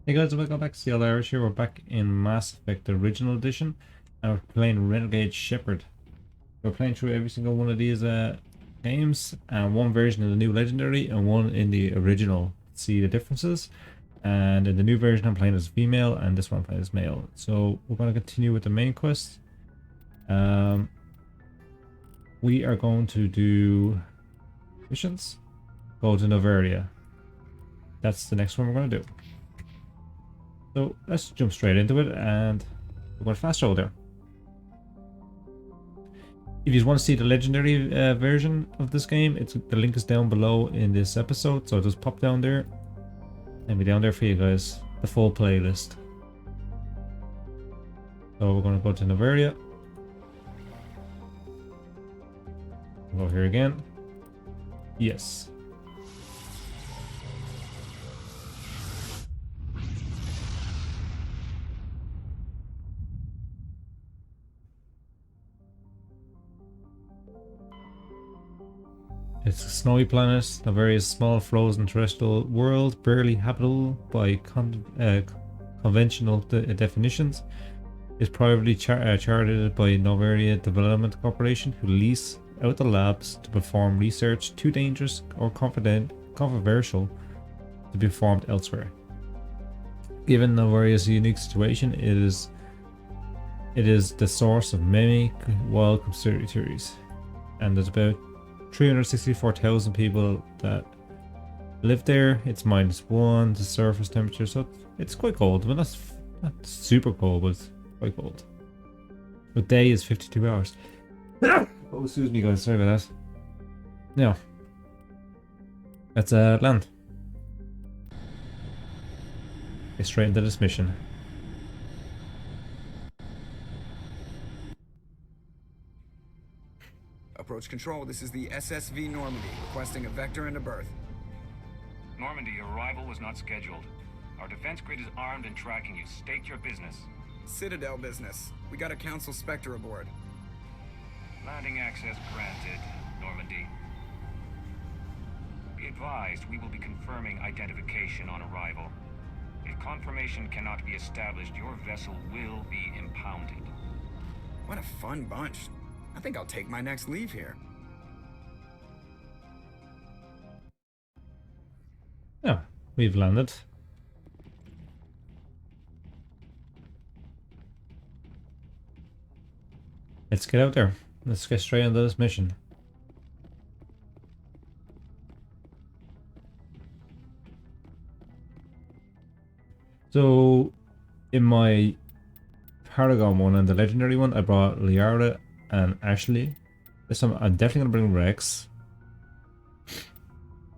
Hey guys, welcome back to Steel Irish here. We're back in Mass Effect the Original Edition, and we're playing Renegade Shepard. We're playing through every single one of these games, and one version of the new Legendary and one in the original. See the differences? And in the new version I'm playing as female, and this one I'm playing as male. So we're going to continue with the main quest. Um, we are going to do missions. Go to Novaria. That's the next one we're going to do. So let's jump straight into it, and we're going fast travel there. If you want to see the legendary version of this game, the link is down below in this episode, so just pop down there and be down there for you guys, the full playlist. So we're going to go to Novaria. Go here again. Yes. It's a snowy planet, a very small frozen terrestrial world, barely habitable by conventional definitions. It's privately chartered by Novaria Development Corporation, who lease out the labs to perform research too dangerous or controversial to be performed elsewhere. Given Novaria's unique situation, it is the source of many wild conspiracy theories, and there's about 364,000 people that live there. It's -1 the surface temperature, so it's quite cold. Well, not super cold, but it's quite cold. The day is 52 hours. Oh, excuse me, guys. Sorry about that. Now, let's land. Get straight into this mission. Approach control, this is the SSV Normandy, requesting a vector and a berth. Normandy, your arrival was not scheduled. Our defense grid is armed and tracking you. State your business. Citadel business. We got a Council Spectre aboard. Landing access granted, Normandy. Be advised, we will be confirming identification on arrival. If confirmation cannot be established, your vessel will be impounded. What a fun bunch. I think I'll take my next leave here. Yeah, we've landed. Let's get out there. Let's get straight into this mission. So, in my Paragon one and the Legendary one, I brought Liara and Ashley. This time I'm definitely gonna bring Rex.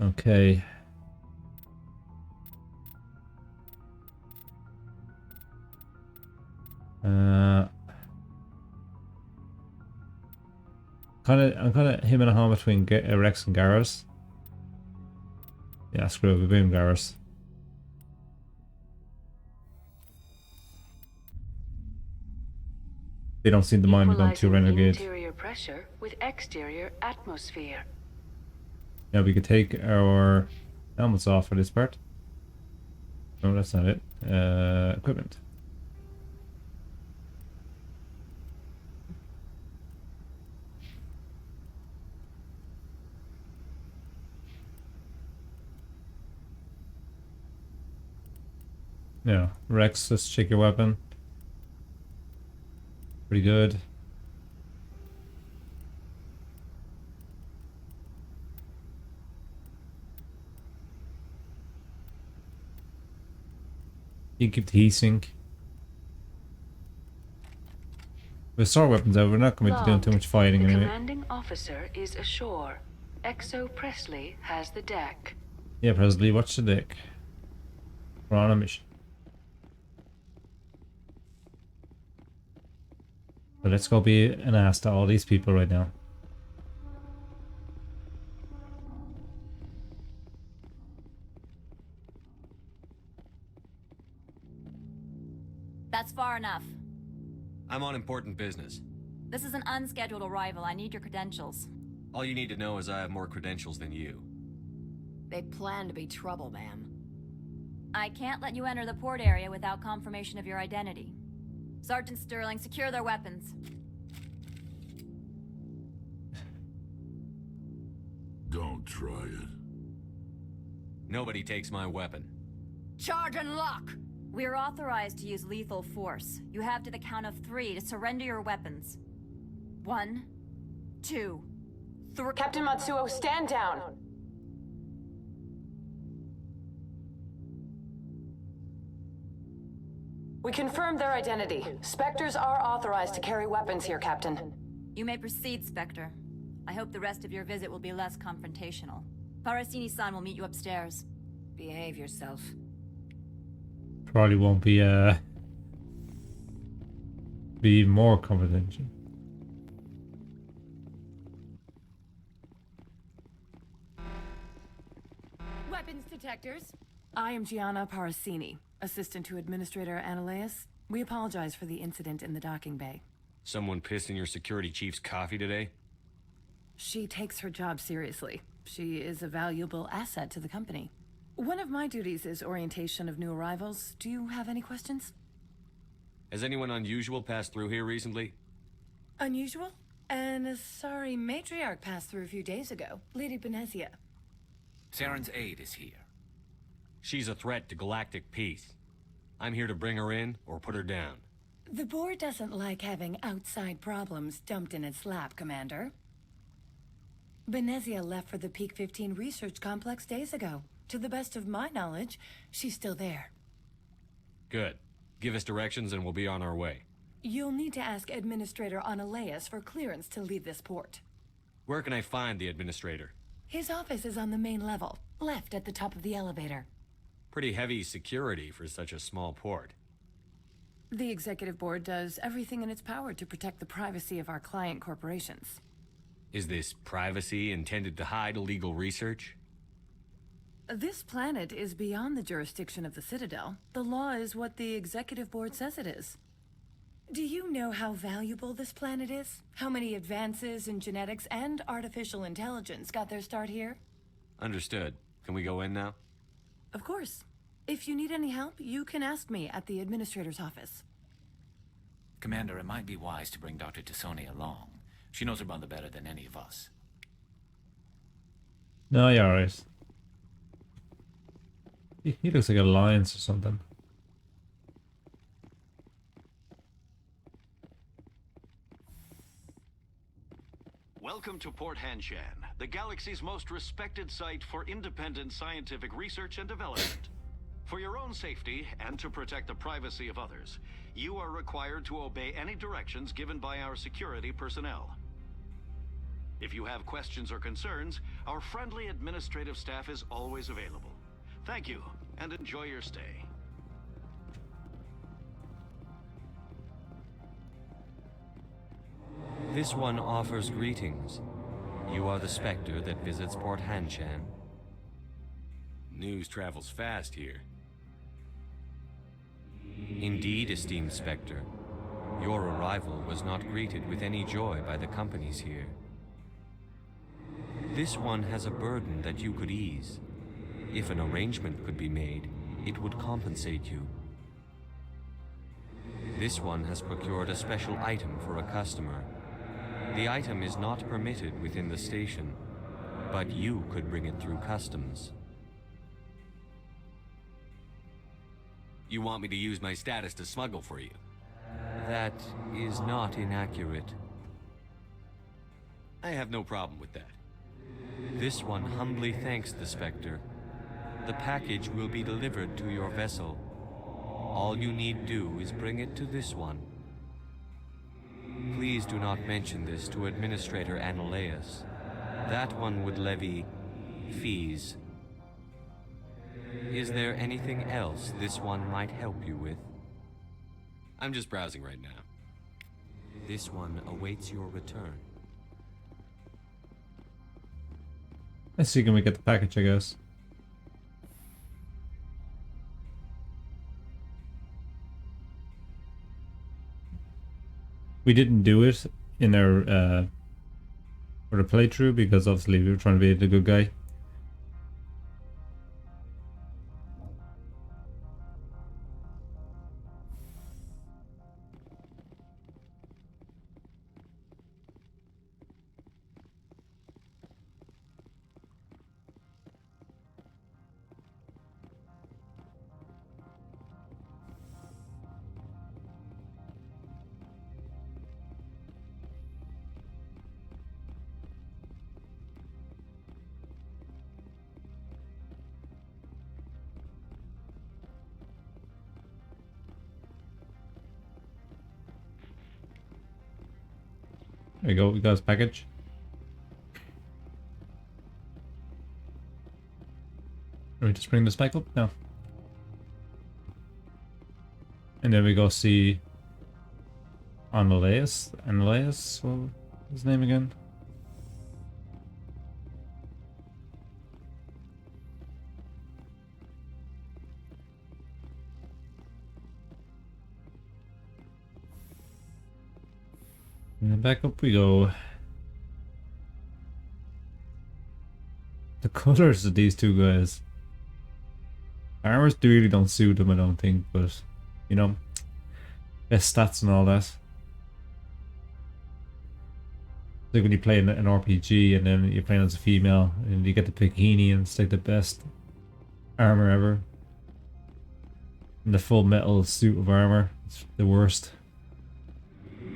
Okay. I'm kind of him and a home between Rex and Garrus. Yeah, screw it, we bring Garrus. They don't seem to mind me going to Renegade. Interior pressure with exterior atmosphere. Yeah, we could take our helmets off for this part. No, that's not it. Equipment. Yeah, Rex, let's check your weapon. Pretty good. You can keep the heat sink. With sword weapons out, we're not going to be doing too much fighting the anyway. Commanding officer is ashore. Exo Presley has the deck. Yeah, Presley, watch the deck. We're on a mission. But let's go be an ass to all these people right now. That's far enough. I'm on important business. This is an unscheduled arrival. I need your credentials. All you need to know is I have more credentials than you. They plan to be trouble, ma'am. I can't let you enter the port area without confirmation of your identity. Sergeant Sterling, secure their weapons. Don't try it. Nobody takes my weapon. Charge and lock! We're authorized to use lethal force. You have to the count of 3 to surrender your weapons. 1, 2, 3. Captain Matsuo, stand down! We confirmed their identity. Spectres are authorized to carry weapons here, Captain. You may proceed, Spectre. I hope the rest of your visit will be less confrontational. Parasini-san will meet you upstairs. Behave yourself. Probably won't be even more confidential. Weapons detectors. I am Gianna Parasini, assistant to Administrator Analeas. We apologize for the incident in the docking bay. Someone pissed in your security chief's coffee today? She takes her job seriously. She is a valuable asset to the company. One of my duties is orientation of new arrivals. Do you have any questions? Has anyone unusual passed through here recently? Unusual? And a sorry matriarch passed through a few days ago. Lady Benezia. Saren's aide is here. She's a threat to galactic peace. I'm here to bring her in or put her down. The board doesn't like having outside problems dumped in its lap, Commander. Benezia left for the Peak 15 research complex days ago. To the best of my knowledge, she's still there. Good. Give us directions and we'll be on our way. You'll need to ask Administrator Analeas for clearance to leave this port. Where can I find the administrator? His office is on the main level, left at the top of the elevator. Pretty heavy security for such a small port. The Executive Board does everything in its power to protect the privacy of our client corporations. Is this privacy intended to hide illegal research? This planet is beyond the jurisdiction of the Citadel. The law is what the Executive Board says it is. Do you know how valuable this planet is? How many advances in genetics and artificial intelligence got their start here? Understood. Can we go in now? Of course. If you need any help, you can ask me at the Administrator's office. Commander, it might be wise to bring Dr. Tassoni along. She knows her mother better than any of us. No, you're alright. He looks like a alliance or something. Welcome to Port Hanshan, the galaxy's most respected site for independent scientific research and development. For your own safety and to protect the privacy of others, you are required to obey any directions given by our security personnel. If you have questions or concerns, our friendly administrative staff is always available. Thank you, and enjoy your stay. This one offers greetings. You are the Spectre that visits Port Hanshan. News travels fast here. Indeed, esteemed Spectre. Your arrival was not greeted with any joy by the companies here. This one has a burden that you could ease. If an arrangement could be made, it would compensate you. This one has procured a special item for a customer. The item is not permitted within the station, but you could bring it through customs. You want me to use my status to smuggle for you? That is not inaccurate. I have no problem with that. This one humbly thanks the Spectre. The package will be delivered to your vessel. All you need do is bring it to this one. Please do not mention this to Administrator Analeas. That one would levy fees. Is there anything else this one might help you with? I'm just browsing right now. This one awaits your return. Let's see, can we get the package, I guess. We didn't do it in our for the playthrough because obviously we were trying to be the good guy. There you go, we got his package. Let me just bring this back up now. And then we go see Ananias. Ananias, what was his name again? And then back up we go. The colors of these two guys. Armors really don't suit them, I don't think, but you know, best stats and all that. Like when you play an RPG and then you're playing as a female and you get the bikini and it's like the best armor ever. And the full metal suit of armor, it's the worst.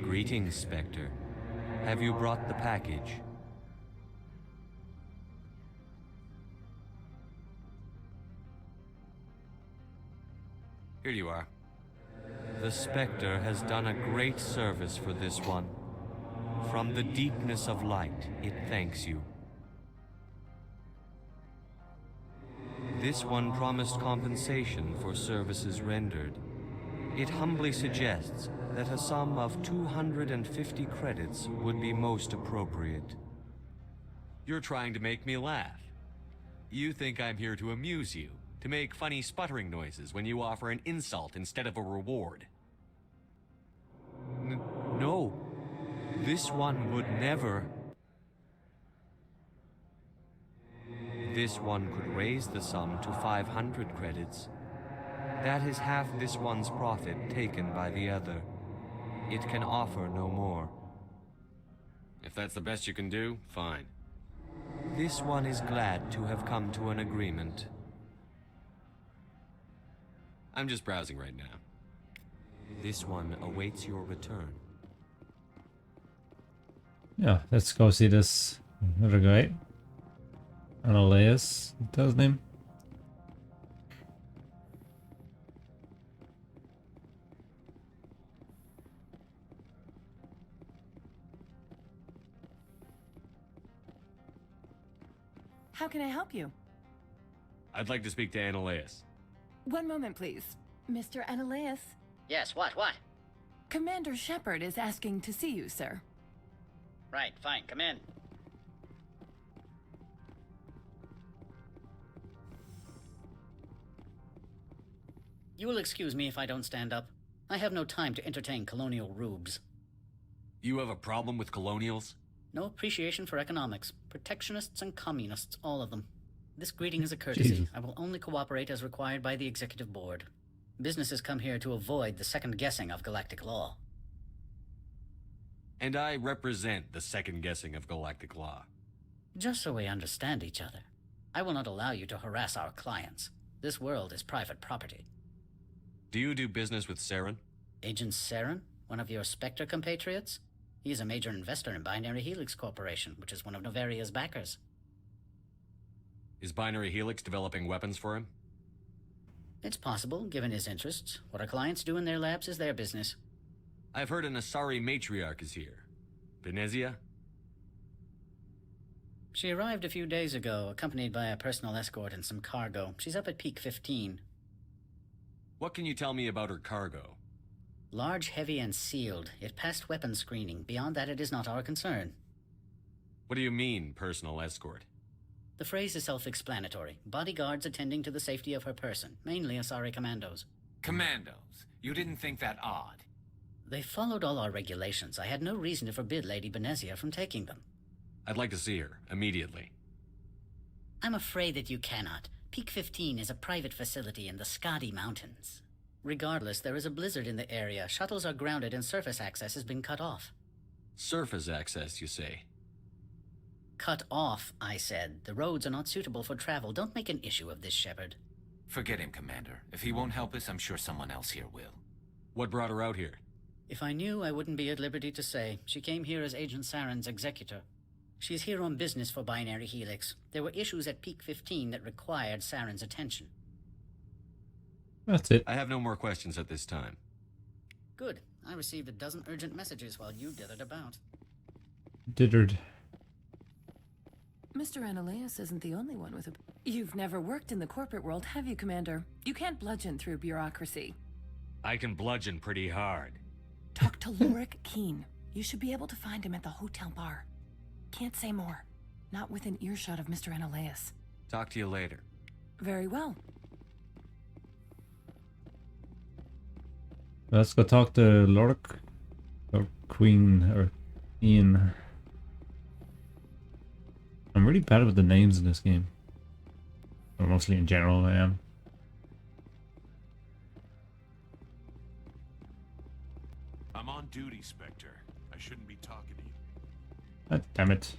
Greetings, Spectre. Have you brought the package? Here you are. The Spectre has done a great service for this one. From the deepness of light, it thanks you. This one promised compensation for services rendered. It humbly suggests that a sum of 250 credits would be most appropriate. You're trying to make me laugh. You think I'm here to amuse you, to make funny sputtering noises when you offer an insult instead of a reward. No. This one would never. This one could raise the sum to 500 credits. That is half this one's profit taken by the other. It can offer no more. If that's the best you can do, fine. This one is glad to have come to an agreement. I'm just browsing right now. This one awaits your return. Yeah, let's go see this other guy. Ananias, that's his name. How can I help you? I'd like to speak to Ananias. One moment, please. Mr. Ananias. Yes, what? Commander Shepard is asking to see you, sir. Right, fine, come in. You will excuse me if I don't stand up. I have no time to entertain colonial rubes. You have a problem with colonials? No appreciation for economics. Protectionists and communists, all of them. This greeting is a courtesy. Jesus. I will only cooperate as required by the Executive Board. Businesses come here to avoid the second guessing of galactic law. And I represent the second guessing of galactic law. Just so we understand each other. I will not allow you to harass our clients. This world is private property. Do you do business with Saren? Agent Saren? One of your Spectre compatriots? He is a major investor in Binary Helix Corporation, which is one of Novaria's backers. Is Binary Helix developing weapons for him? It's possible, given his interests. What our clients do in their labs is their business. I've heard an Asari matriarch is here. Venezia? She arrived a few days ago, accompanied by a personal escort and some cargo. She's up at Peak 15. What can you tell me about her cargo? Large, heavy, and sealed. It passed weapons screening. Beyond that, it is not our concern. What do you mean, personal escort? The phrase is self-explanatory. Bodyguards attending to the safety of her person, mainly Asari commandos. Commandos? You didn't think that odd? They followed all our regulations. I had no reason to forbid Lady Benezia from taking them. I'd like to see her, immediately. I'm afraid that you cannot. Peak 15 is a private facility in the Skadi Mountains. Regardless, there is a blizzard in the area. Shuttles are grounded and surface access has been cut off. Surface access, you say? Cut off, I said. The roads are not suitable for travel. Don't make an issue of this, Shepard. Forget him, Commander. If he won't help us, I'm sure someone else here will. What brought her out here? If I knew, I wouldn't be at liberty to say. She came here as Agent Saren's executor. She's here on business for Binary Helix. There were issues at Peak 15 that required Saren's attention. That's it. I have no more questions at this time. Good. I received a dozen urgent messages while you dithered about. dithered. Mr. Ananias isn't the only one with a... You've never worked in the corporate world, have you, Commander? You can't bludgeon through bureaucracy. I can bludgeon pretty hard. Talk to Lorik Keen. You should be able to find him at the hotel bar. Can't say more. Not within earshot of Mr. Ananias. Talk to you later. Very well. Let's go talk to Lorik. Or Queen, or Ian. I'm really bad with the names in this game. Or mostly in general, I am. I'm on duty, Spectre. I shouldn't be talking to you. God damn it.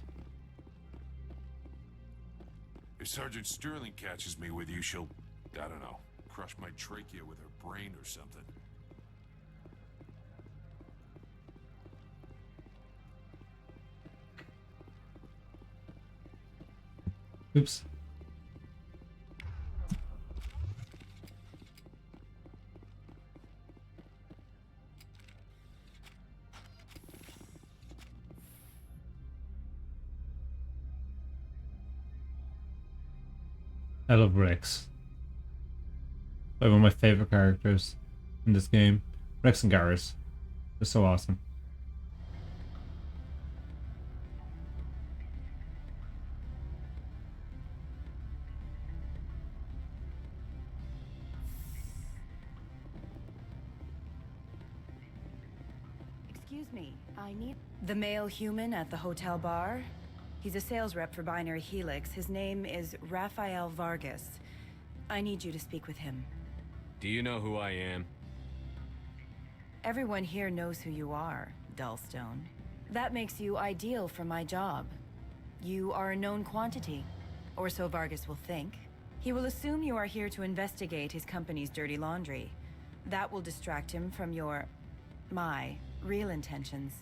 If Sergeant Sterling catches me with you, she'll, I don't know, crush my trachea with her brain or something. Oops. I love Rex. Like one of my favorite characters in this game. Rex and Garrus. They're so awesome. Excuse me, I need... The male human at the hotel bar? He's a sales rep for Binary Helix. His name is Rafael Vargas. I need you to speak with him. Do you know who I am? Everyone here knows who you are, Dullstone. That makes you ideal for my job. You are a known quantity, or so Vargas will think. He will assume you are here to investigate his company's dirty laundry. That will distract him from my real intentions.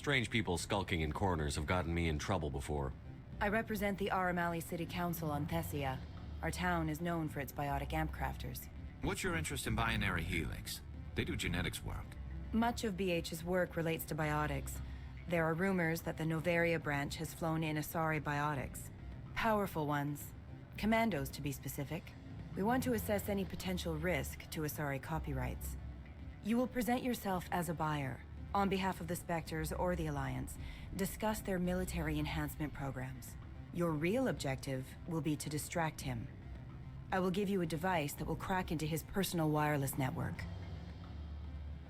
Strange people skulking in corners have gotten me in trouble before. I represent the Aramali City Council on Thessia. Our town is known for its biotic amp crafters. What's your interest in Binary Helix? They do genetics work. Much of BH's work relates to biotics. There are rumors that the Novaria branch has flown in Asari biotics. Powerful ones. Commandos, to be specific. We want to assess any potential risk to Asari copyrights. You will present yourself as a buyer, on behalf of the Spectres or the Alliance, discuss their military enhancement programs. Your real objective will be to distract him. I will give you a device that will crack into his personal wireless network.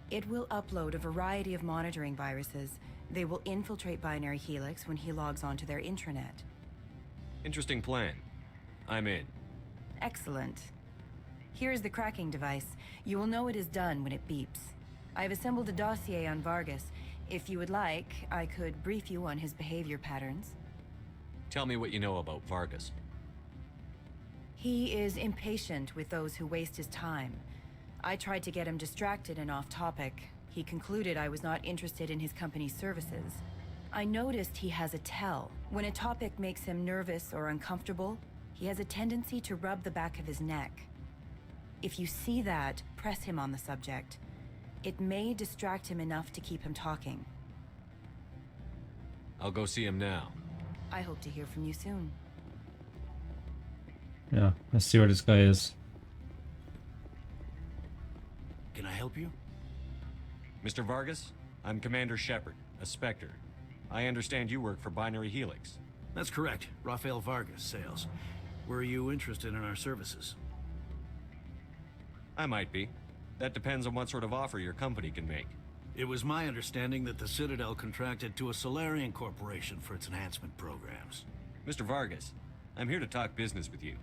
It will upload a variety of monitoring viruses. They will infiltrate Binary Helix when he logs onto their intranet. Interesting plan. I'm in. Excellent. Here is the cracking device. You will know it is done when it beeps. I have assembled a dossier on Vargas. If you would like, I could brief you on his behavior patterns. Tell me what you know about Vargas. He is impatient with those who waste his time. I tried to get him distracted and off topic. He concluded I was not interested in his company's services. I noticed he has a tell. When a topic makes him nervous or uncomfortable, he has a tendency to rub the back of his neck. If you see that, press him on the subject. It may distract him enough to keep him talking. I'll go see him now. I hope to hear from you soon. Yeah, let's see where this guy is. Can I help you? Mr. Vargas, I'm Commander Shepard, a Spectre. I understand you work for Binary Helix. That's correct. Rafael Vargas, sales. Were you interested in our services? I might be. That depends on what sort of offer your company can make. It was my understanding that the Citadel contracted to a Solarian corporation for its enhancement programs. Mr. Vargas, I'm here to talk business with you.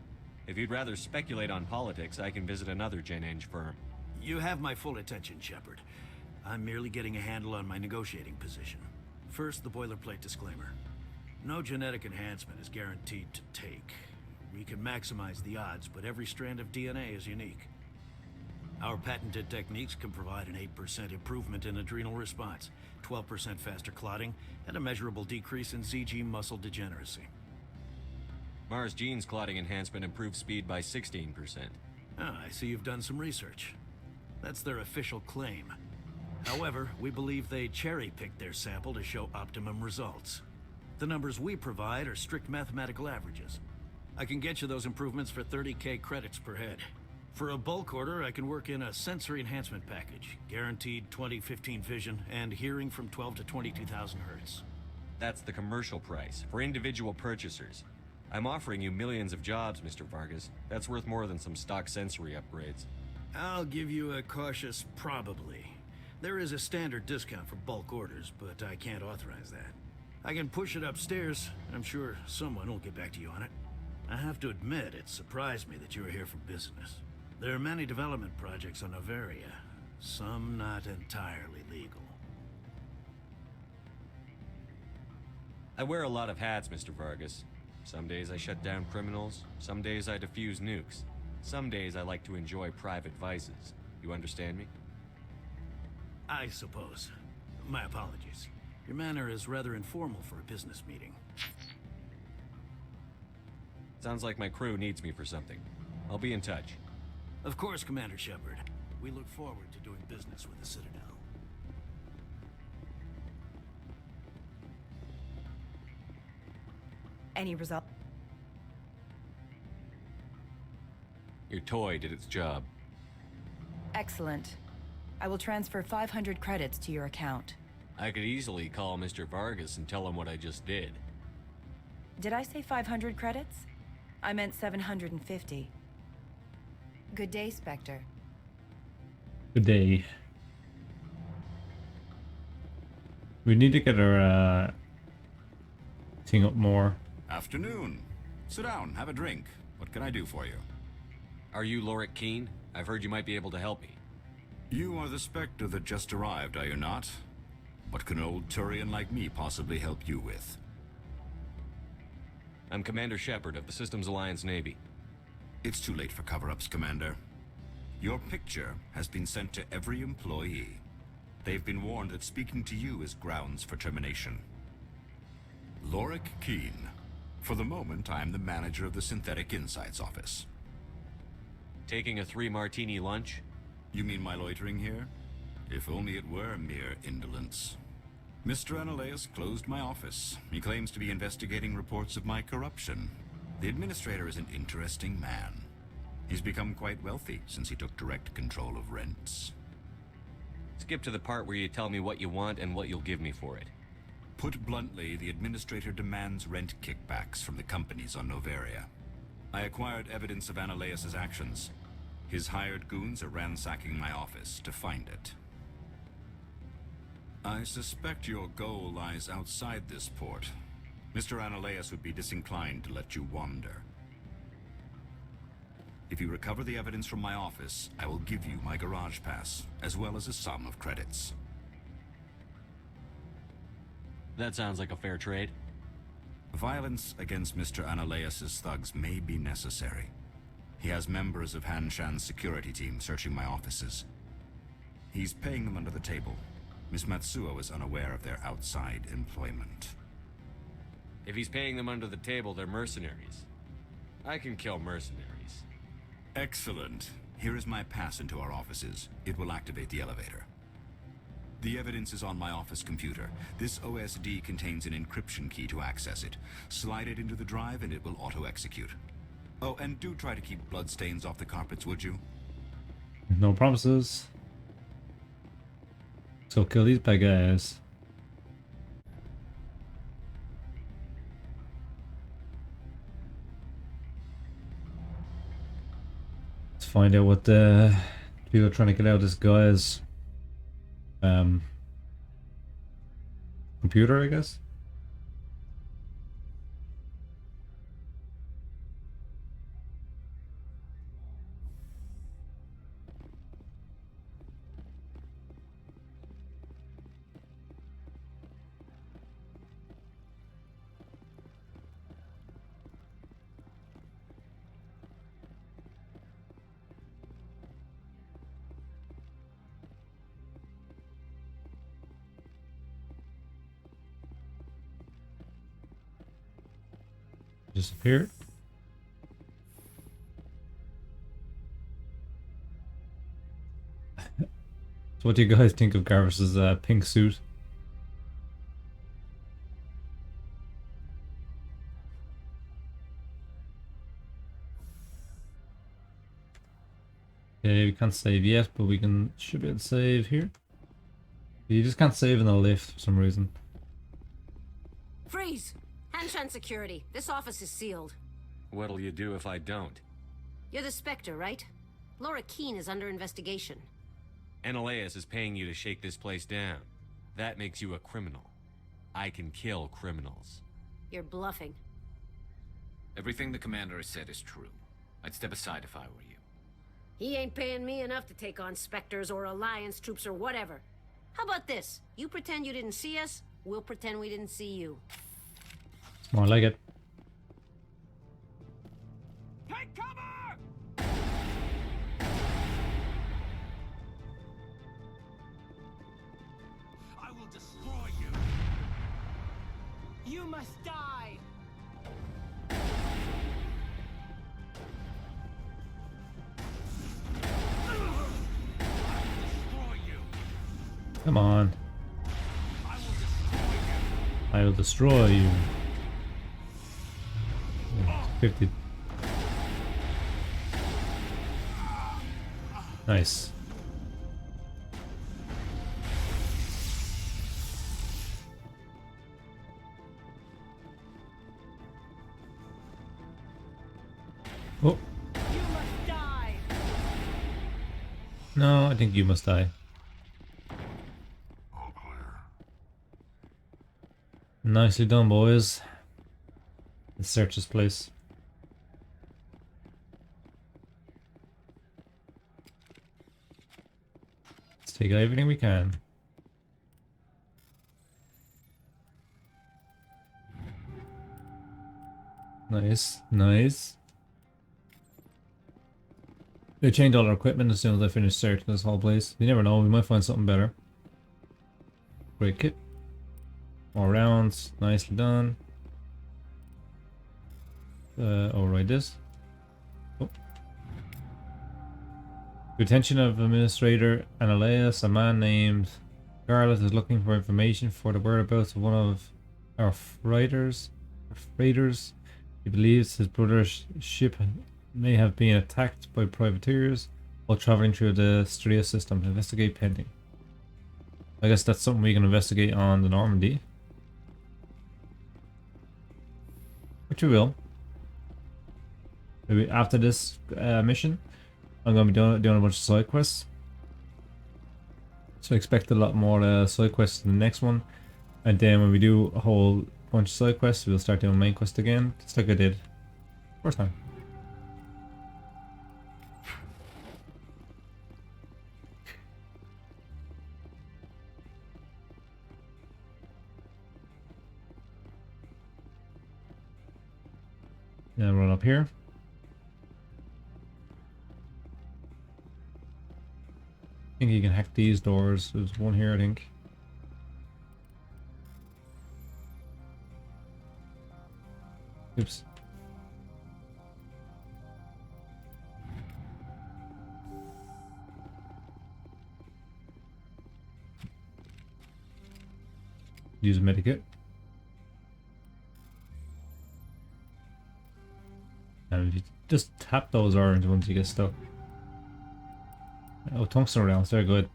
If you'd rather speculate on politics, I can visit another Gen Eng firm. You have my full attention, Shepard. I'm merely getting a handle on my negotiating position. First, the boilerplate disclaimer. No genetic enhancement is guaranteed to take. We can maximize the odds, but every strand of DNA is unique. Our patented techniques can provide an 8% improvement in adrenal response, 12% faster clotting, and a measurable decrease in ZG muscle degeneracy. Mars Gene's clotting enhancement improves speed by 16%. Ah, I see you've done some research. That's their official claim. However, we believe they cherry-picked their sample to show optimum results. The numbers we provide are strict mathematical averages. I can get you those improvements for 30k credits per head. For a bulk order, I can work in a sensory enhancement package, guaranteed 20/15 vision, and hearing from 12 to 22,000 hertz. That's the commercial price, for individual purchasers. I'm offering you millions of jobs, Mr. Vargas. That's worth more than some stock sensory upgrades. I'll give you a cautious probably. There is a standard discount for bulk orders, but I can't authorize that. I can push it upstairs. I'm sure someone will get back to you on it. I have to admit, it surprised me that you were here for business. There are many development projects on Novaria, some not entirely legal. I wear a lot of hats, Mr. Vargas. Some days I shut down criminals, some days I defuse nukes. Some days I like to enjoy private vices. You understand me? I suppose. My apologies. Your manner is rather informal for a business meeting. Sounds like my crew needs me for something. I'll be in touch. Of course, Commander Shepard. We look forward to doing business with the Citadel. Any result? Your toy did its job. Excellent. I will transfer 500 credits to your account. I could easily call Mr. Vargas and tell him what I just did. Did I say 500 credits? I meant 750. Good day, Spectre. Good day. We need to get our thing up more. Afternoon. Sit down, have a drink. What can I do for you? Are you Lorik Keene? I've heard you might be able to help me. You are the Spectre that just arrived, are you not? What can an old Turian like me possibly help you with? I'm Commander Shepard of the Systems Alliance Navy. It's too late for cover-ups, Commander. Your picture has been sent to every employee. They've been warned that speaking to you is grounds for termination. Lorik Keene. For the moment, I am the manager of the Synthetic Insights Office. Taking a 3-martini lunch? You mean my loitering here? If only it were mere indolence. Mr. Analaeus closed my office. He claims to be investigating reports of my corruption. The administrator is an interesting man. He's become quite wealthy since he took direct control of rents. Skip to the part where you tell me what you want and what you'll give me for it. Put bluntly, the administrator demands rent kickbacks from the companies on Novaria. I acquired evidence of Analaeus' actions. His hired goons are ransacking my office to find it. I suspect your goal lies outside this port. Mr. Analaeus would be disinclined to let you wander. If you recover the evidence from my office, I will give you my garage pass, as well as a sum of credits. That sounds like a fair trade. Violence against Mr. Analaeus' thugs may be necessary. He has members of Han Shan's security team searching my offices. He's paying them under the table. Miss Matsuo is unaware of their outside employment. If he's paying them under the table, they're mercenaries. I can kill mercenaries. Excellent. Here is my pass into our offices. It will activate the elevator. The evidence is on my office computer. This OSD contains an encryption key to access it. Slide it into the drive and it will auto-execute. Oh, and do try to keep bloodstains off the carpets, would you? No promises. So kill these bad guys. Let's find out what the people are trying to get out of this guy's computer, I guess. Disappeared. So what do you guys think of Garrus's pink suit? Okay, we can't save yet, but we should be able to save here. You just can't save in the lift for some reason. Freeze! Hanshan security. This office is sealed. What'll you do if I don't? You're the Spectre, right? Laura Keene is under investigation. Ananias is paying you to shake this place down. That makes you a criminal. I can kill criminals. You're bluffing. Everything the commander has said is true. I'd step aside if I were you. He ain't paying me enough to take on Spectres or Alliance troops or whatever. How about this? You pretend you didn't see us, we'll pretend we didn't see you. It's more like it. Take cover! I will destroy you. You must die. Come on. I will destroy you. 50. Nice. Oh. You must die. No, I think you must die. Nicely done, boys. Let's search this place. Let's take everything we can. Nice, nice. They changed all our equipment as soon as I finish searching this whole place. You never know, we might find something better. Great kit. More rounds, nicely done. Override this. Oh. To attention of Administrator Ananias, a man named Scarlet is looking for information for the whereabouts of one of our freighters. He believes his brother's ship may have been attacked by privateers while traveling through the Styria system. Investigate pending. I guess that's something we can investigate on the Normandy. Which we will. Maybe after this mission, I'm going to be doing a bunch of side quests. So expect a lot more side quests in the next one. And then when we do a whole bunch of side quests, we'll start doing main quest again, just like I did first time. Then run up here. I think you can hack these doors. There's one here, I think. Oops. Use a medikit. And if you just tap those orange ones, you get stuck. Oh, tungsten rounds, they're good.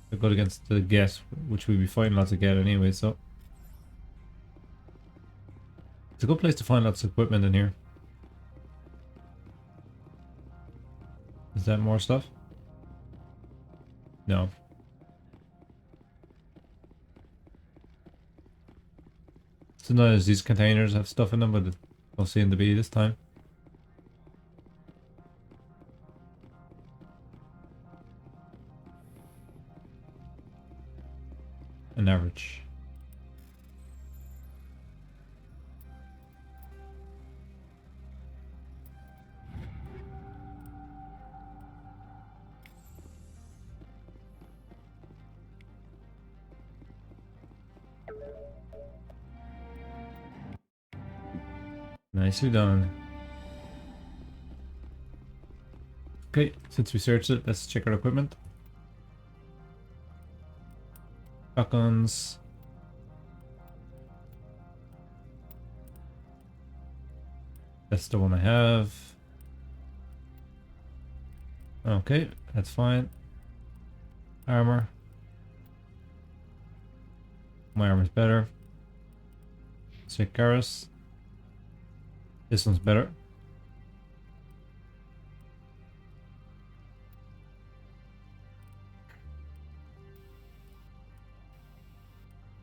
They're good against the get, which we'll be fighting lots of get anyway, so. It's a good place to find lots of equipment in here. Is that more stuff? No. Sometimes these containers have stuff in them, but don't seem to be this time. An average. Nicely done. Okay, since we searched it, let's check our equipment. Shotguns. That's the one I have. Okay, that's fine. Armor. My armor's better. Let's take Garrus. This one's better.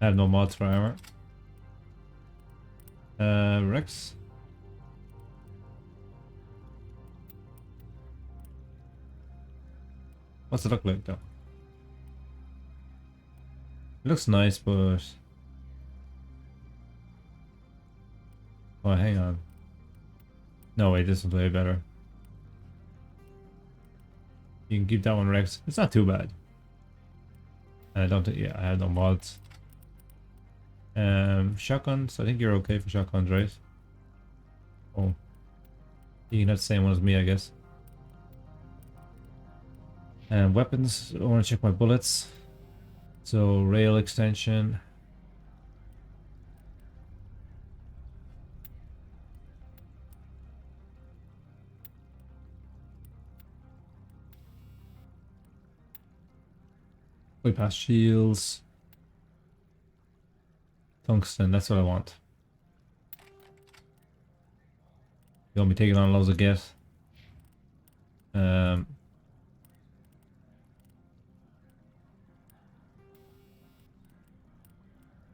I have no mods for armor. Rex. What's it look like though? It looks nice, but... Oh, hang on. No, wait, this one's way better. You can keep that one, Rex. It's not too bad. I don't think... Yeah, I have no mods. Shotguns. I think you're okay for shotguns, right? Oh. You can have the same one as me, I guess. And weapons. I want to check my bullets. So, rail extension. Bypass shields. Tungsten, that's what I want. You want me taking on loads of get.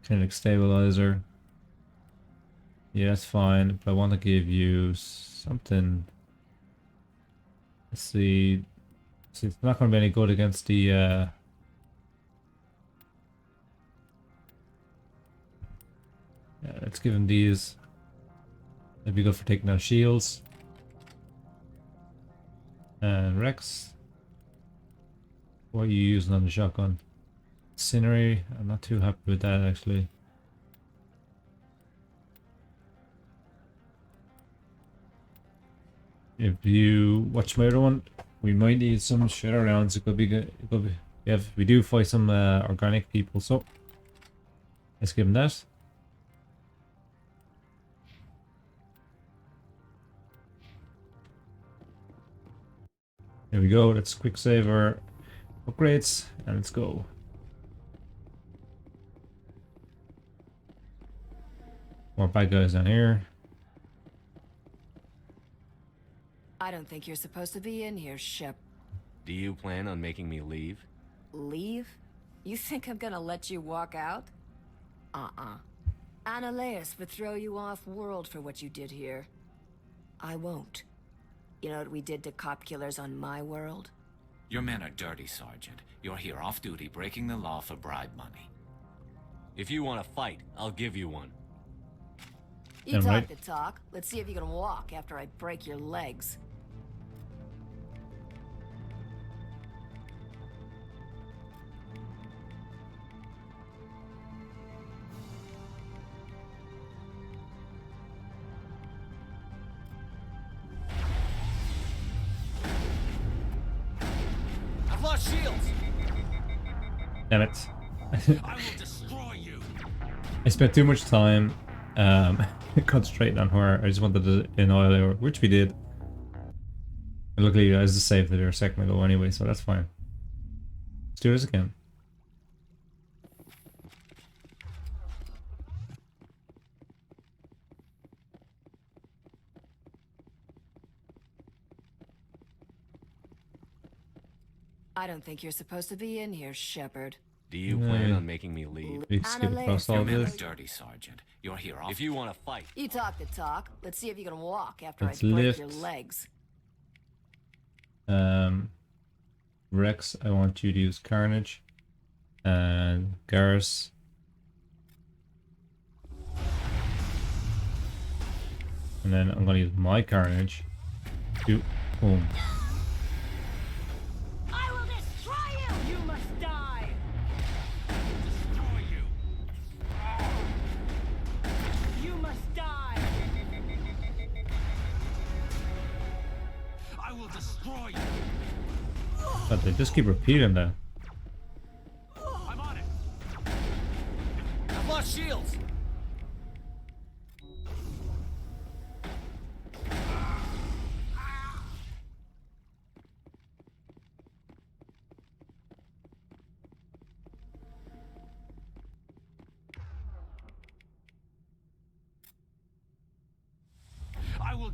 Kinetic stabilizer. Yeah, that's fine, but I want to give you something. Let's see. See, it's not going to be any good against the yeah, let's give him these. That'd be good for taking out shields. And Rex, what are you using on the shotgun? Scenery, I'm not too happy with that actually. If you watch my other one, we might need some shadow rounds. It could be good. It could be, yeah, we do fight some organic people, so let's give them that. There we go. Let's quick save our upgrades and let's go. More bad guys down here. I don't think you're supposed to be in here, Shep. Do you plan on making me leave? Leave? You think I'm gonna let you walk out? Annaleus would throw you off world for what you did here. I won't. You know what we did to cop killers on my world? Your men are dirty, Sergeant. You're here off duty, breaking the law for bribe money. If you want to fight, I'll give you one. You talk the talk. Let's see if you can walk after I break your legs. I've lost shields. Damn it. I will destroy you. I spent too much time concentrating on her. I just wanted to annoy her, which we did. And luckily I just saved it a second ago anyway, so that's fine. Let's do this again. I don't think you're supposed to be in here, Shepard. Do you plan on making me leave? We skip across all Your men are this. dirty, Sergeant. You're here off. If you want to fight, You talk the talk. Let's see if you can walk after Let's I break lift. your legs. Rex, I want you to use Carnage. And Garrus. And then I'm gonna use my Carnage to boom. I will destroy you! You must die! Destroy you. You must die! I will destroy you. But they just keep repeating that. I'm on it.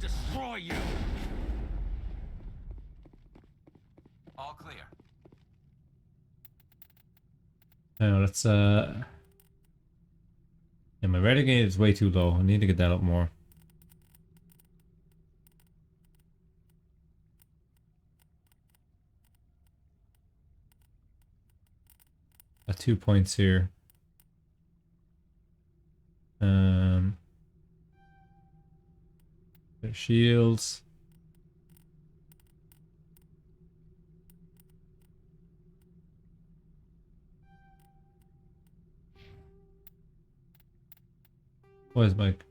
destroy you! All clear. Now let's yeah, my Renegade is way too low. I need to get that up more. Got 2 points here. The shields. Where's Mike?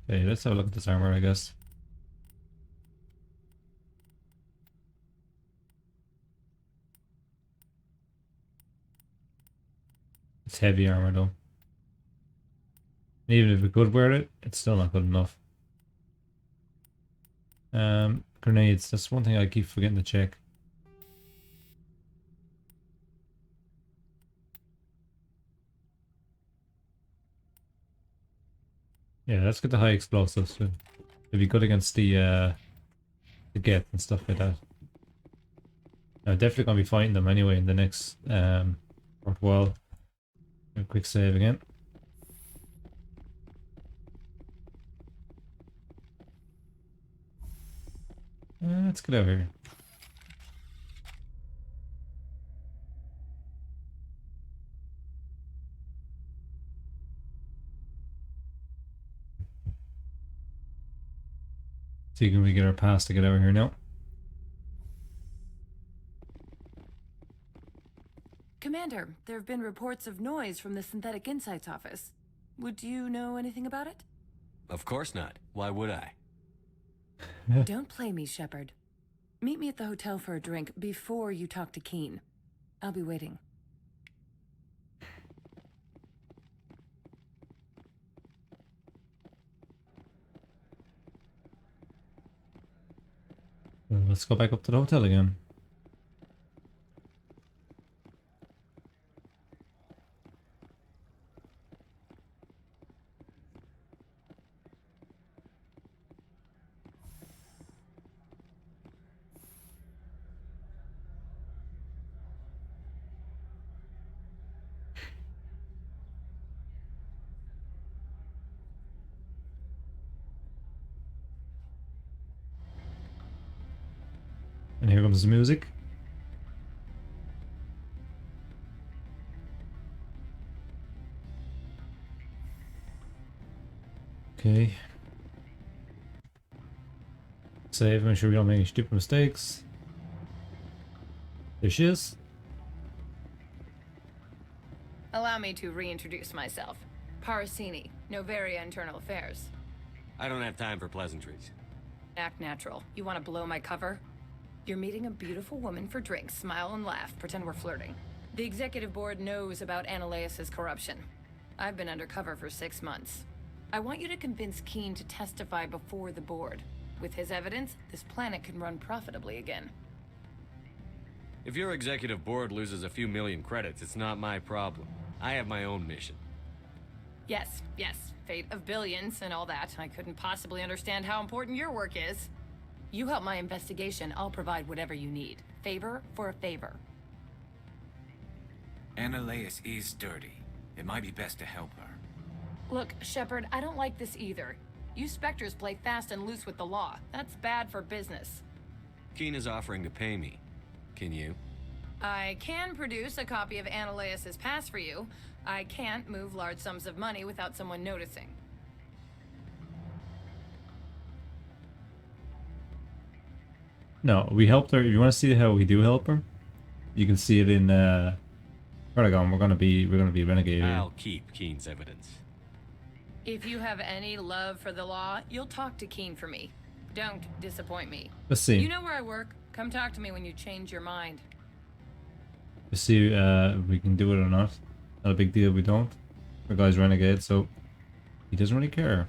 Okay, let's have a look at this armor, I guess. It's heavy armor though. Even if we could wear it, it's still not good enough. Grenades, that's one thing I keep forgetting to check. Yeah, let's get the high explosives. It'd be good against the Geth and stuff like that. I'm definitely gonna be fighting them anyway in the next while. A quick save again. Let's get over here. See, can we get our pass to get over here now? Commander, there have been reports of noise from the Synthetic Insights office. Would you know anything about it? Of course not. Why would I? Don't play me, Shepard. Meet me at the hotel for a drink before you talk to Keen. I'll be waiting. Well, let's go back up to the hotel again. And here comes the music. Okay. Save, make sure we don't make any stupid mistakes. There she is. Allow me to reintroduce myself. Parasini, Novaria Internal Affairs. I don't have time for pleasantries. Act natural. You want to blow my cover? You're meeting a beautiful woman for drinks. Smile and laugh. Pretend we're flirting. The executive board knows about Ananias' corruption. I've been undercover for 6 months. I want you to convince Keen to testify before the board. With his evidence, this planet can run profitably again. If your executive board loses a few million credits, it's not my problem. I have my own mission. Yes, yes. Fate of billions and all that. I couldn't possibly understand how important your work is. You help my investigation, I'll provide whatever you need. Favor for a favor. Ananias is dirty. It might be best to help her. Look, Shepard, I don't like this either. You Spectres play fast and loose with the law. That's bad for business. Keen is offering to pay me. Can you? I can produce a copy of Ananias' pass for you. I can't move large sums of money without someone noticing. No, we helped her. If you want to see how we do help her, you can see it in Paragon. We're gonna be Renegade. I'll keep Keen's evidence. If you have any love for the law, you'll talk to Keen for me. Don't disappoint me. Let's see. You know where I work. Come talk to me when you change your mind. Let's see if we can do it or not. Not a big deal if we don't. Our guy's Renegade, so he doesn't really care.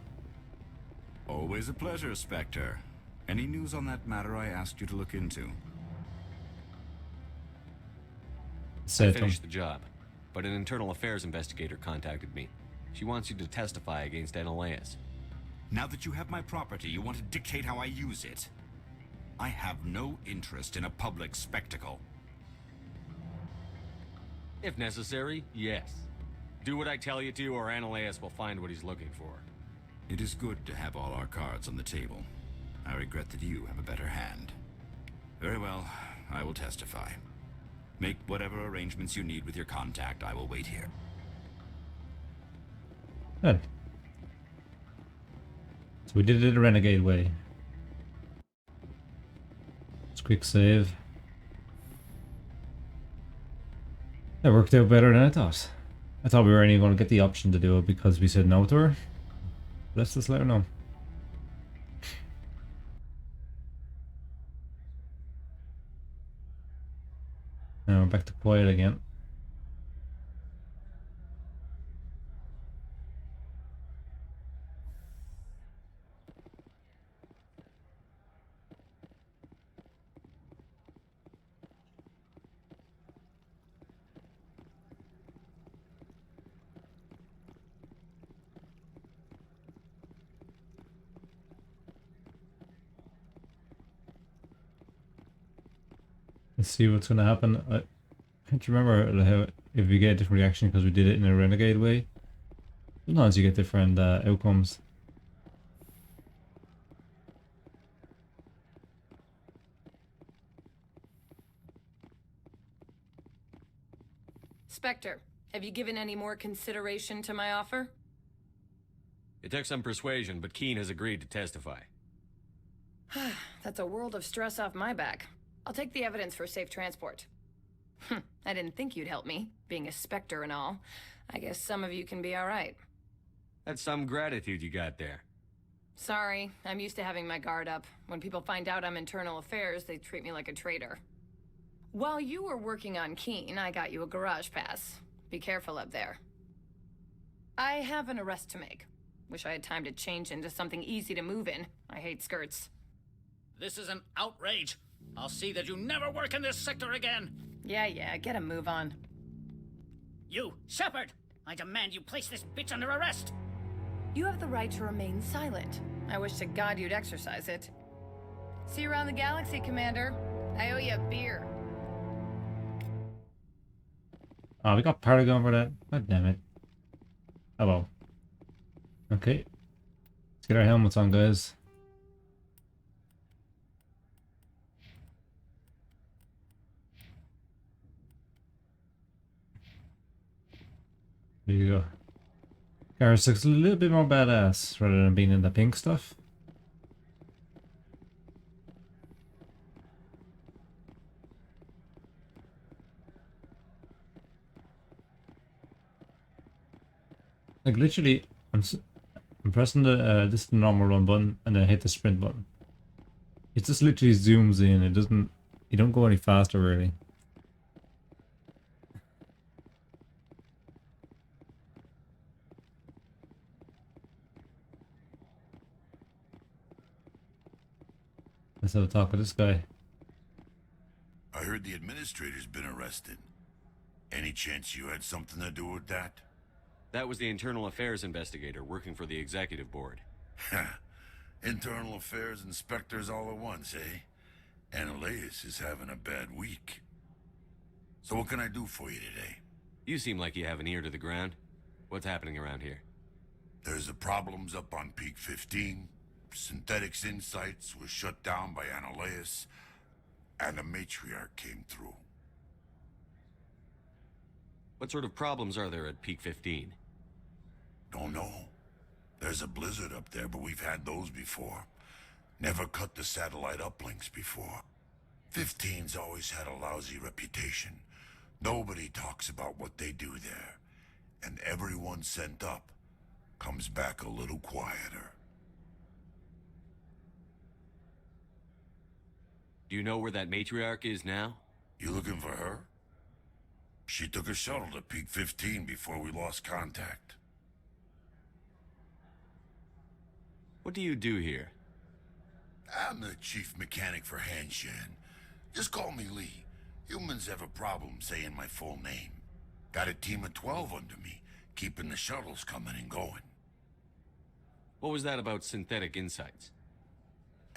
Always a pleasure, Spectre. Any news on that matter I asked you to look into? I finished the job, but an internal affairs investigator contacted me. She wants you to testify against Ananias. Now that you have my property, you want to dictate how I use it. I have no interest in a public spectacle. If necessary, yes. Do what I tell you to, or Ananias will find what he's looking for. It is good to have all our cards on the table. I regret that you have a better hand. Very well, I will testify. Make whatever arrangements you need with your contact. I will wait here. Good. So we did it the Renegade way. Let's quick save. That worked out better than I thought. I thought we were only going to get the option to do it because we said no to her. Let's just let her know. Now we're back to quiet again. Let's see what's going to happen. I can't remember how, if we get a different reaction because we did it in a Renegade way. Sometimes you get different outcomes. Spectre, have you given any more consideration to my offer? It took some persuasion, but Keen has agreed to testify. That's a world of stress off my back. I'll take the evidence for safe transport. I didn't think you'd help me, being a Spectre and all. I guess some of you can be alright. That's some gratitude you got there. Sorry, I'm used to having my guard up. When people find out I'm internal affairs, they treat me like a traitor. While you were working on Keen, I got you a garage pass. Be careful up there. I have an arrest to make. Wish I had time to change into something easy to move in. I hate skirts. This is an outrage. I'll see that you never work in this sector again. Yeah, get a move on. You, Shepard! I demand you place this bitch under arrest! You have the right to remain silent. I wish to God you'd exercise it. See you around the galaxy, Commander. I owe you a beer. Oh, we got Paragon for that. God damn it. Oh well. Okay. Let's get our helmets on, guys. There you go. Garrus looks a little bit more badass rather than being in the pink stuff. Like literally, I'm pressing the this is the normal run button and then I hit the sprint button. It just literally zooms in. It doesn't. You don't go any faster really. Let's have a talk with this guy. I heard the administrator's been arrested. Any chance you had something to do with that? That was the internal affairs investigator working for the executive board. Internal affairs inspectors all at once, eh? Ananias is having a bad week. So what can I do for you today? You seem like you have an ear to the ground. What's happening around here? There's the problems up on Peak 15. Synthetics Insights was shut down by Ananias, and the matriarch came through. What sort of problems are there at Peak 15? Don't know. There's a blizzard up there, but we've had those before. Never cut the satellite uplinks before. 15's always had a lousy reputation. Nobody talks about what they do there. And everyone sent up comes back a little quieter. Do you know where that matriarch is now? You looking for her? She took a shuttle to Peak 15 before we lost contact. What do you do here? I'm the chief mechanic for Hanshan. Just call me Lee. Humans have a problem saying my full name. Got a team of 12 under me. keeping the shuttles coming and going. What was that about synthetic insights?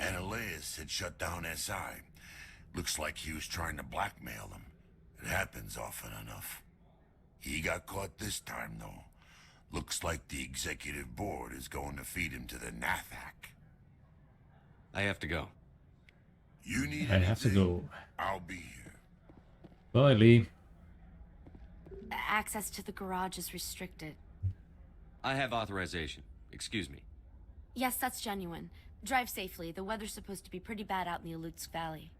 Ananias had shut down SI. Looks like he was trying to blackmail them. It happens often enough. He got caught this time, though. Looks like the executive board is going to feed him to the Nathak. I have to go. You need I have to go. I'll be here. Bye, Lee. Access to the garage is restricted. I have authorization. Excuse me. Yes, that's genuine. Drive safely. The weather's supposed to be pretty bad out in the Alutsk Valley.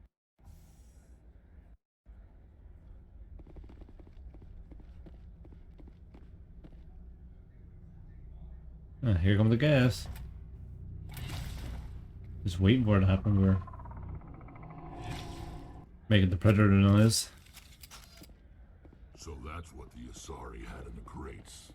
Here comes the gas. Just waiting for it to happen. We're making the Predator noise. So that's what the Asari had in the crates.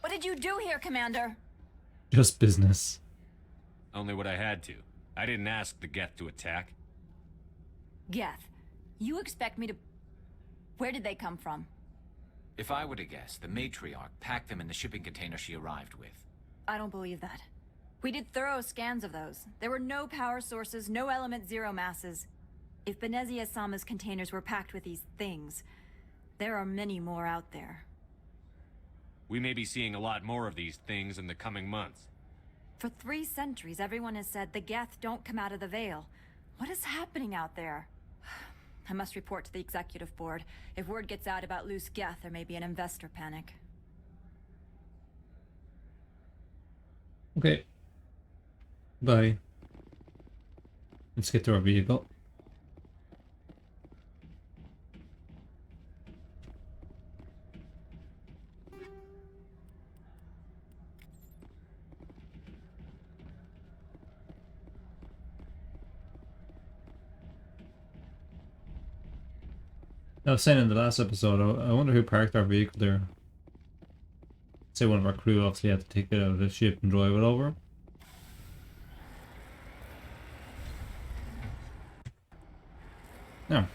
What did you do here, Commander? Just business. Only what I had to. I didn't ask the Geth to attack. Geth, you expect me to... Where did they come from? If I were to guess, the matriarch packed them in the shipping container she arrived with. I don't believe that. We did thorough scans of those. There were no power sources, no element zero masses. If Benezia Sama's containers were packed with these things, there are many more out there. We may be seeing a lot more of these things in the coming months. For 3 centuries, everyone has said the Geth don't come out of the Veil. What is happening out there? I must report to the executive board. If word gets out about loose Geth, there may be an investor panic. Okay. Bye. Let's get to our vehicle. I was saying in the last episode, I wonder who parked our vehicle there. Say one of our crew obviously had to take it out of the ship and drive it over. No.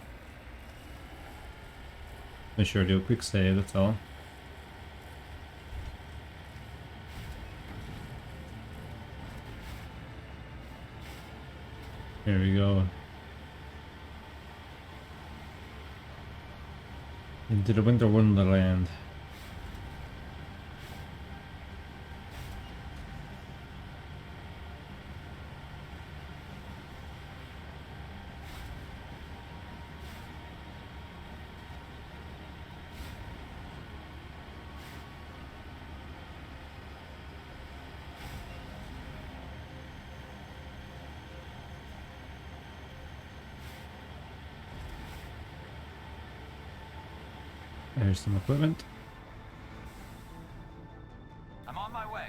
Make sure to do a quick save, that's all. Here we go. Into the winter wonderland. There's some equipment. I'm on my way.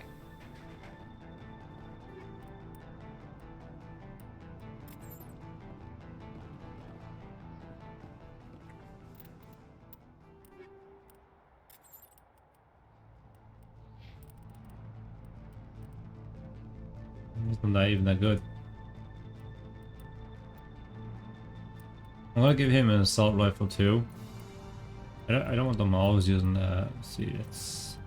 It's not even that good. I'm gonna give him an assault rifle too. I don't want them always using let's see, it's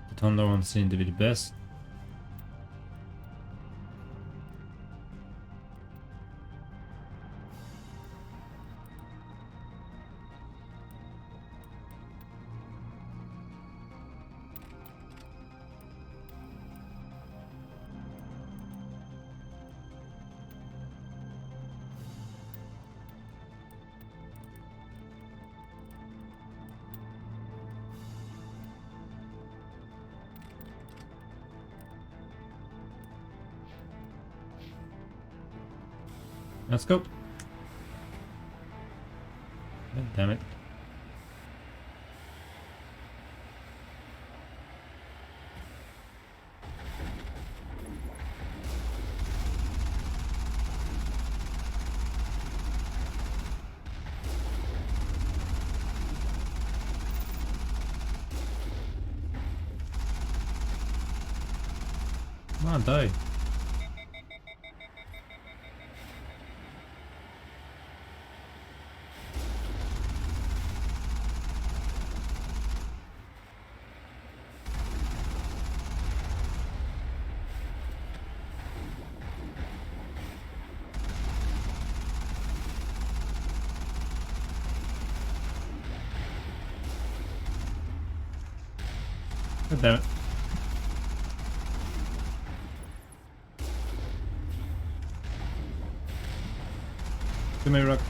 the Thunder one seemed to be the best. Let's go. God damn it. Come on, die. God damn it. Too many rockets.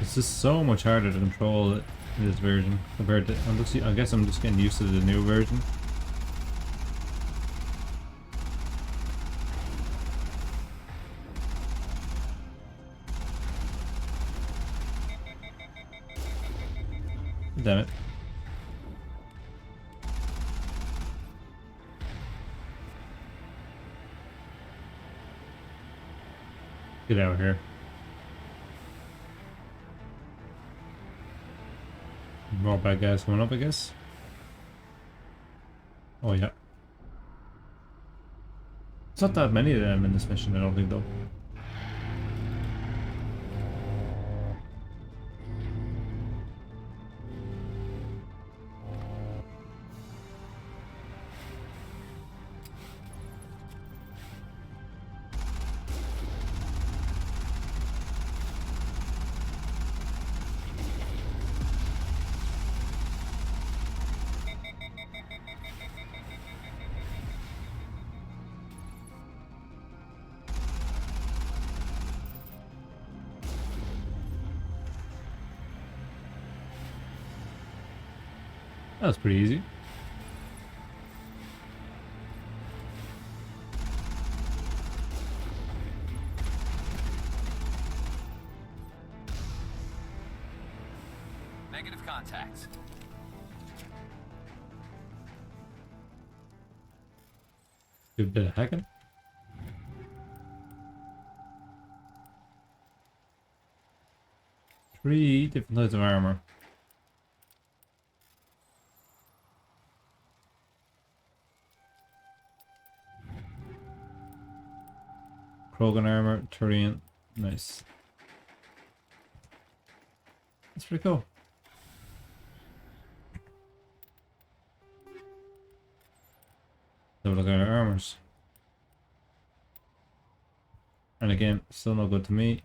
It's just so much harder to control it in this version compared to. I guess I'm just getting used to the new version. Damn it. Get out of here. More bad guys coming up, I guess. Oh yeah. It's not that many of them in this mission, I don't think, though. That was pretty easy. Negative contacts. Do a bit of hacking. Three different types of armor. Krogan armor, Turian, nice. That's pretty cool. So look at our armors. And again, still no good to me.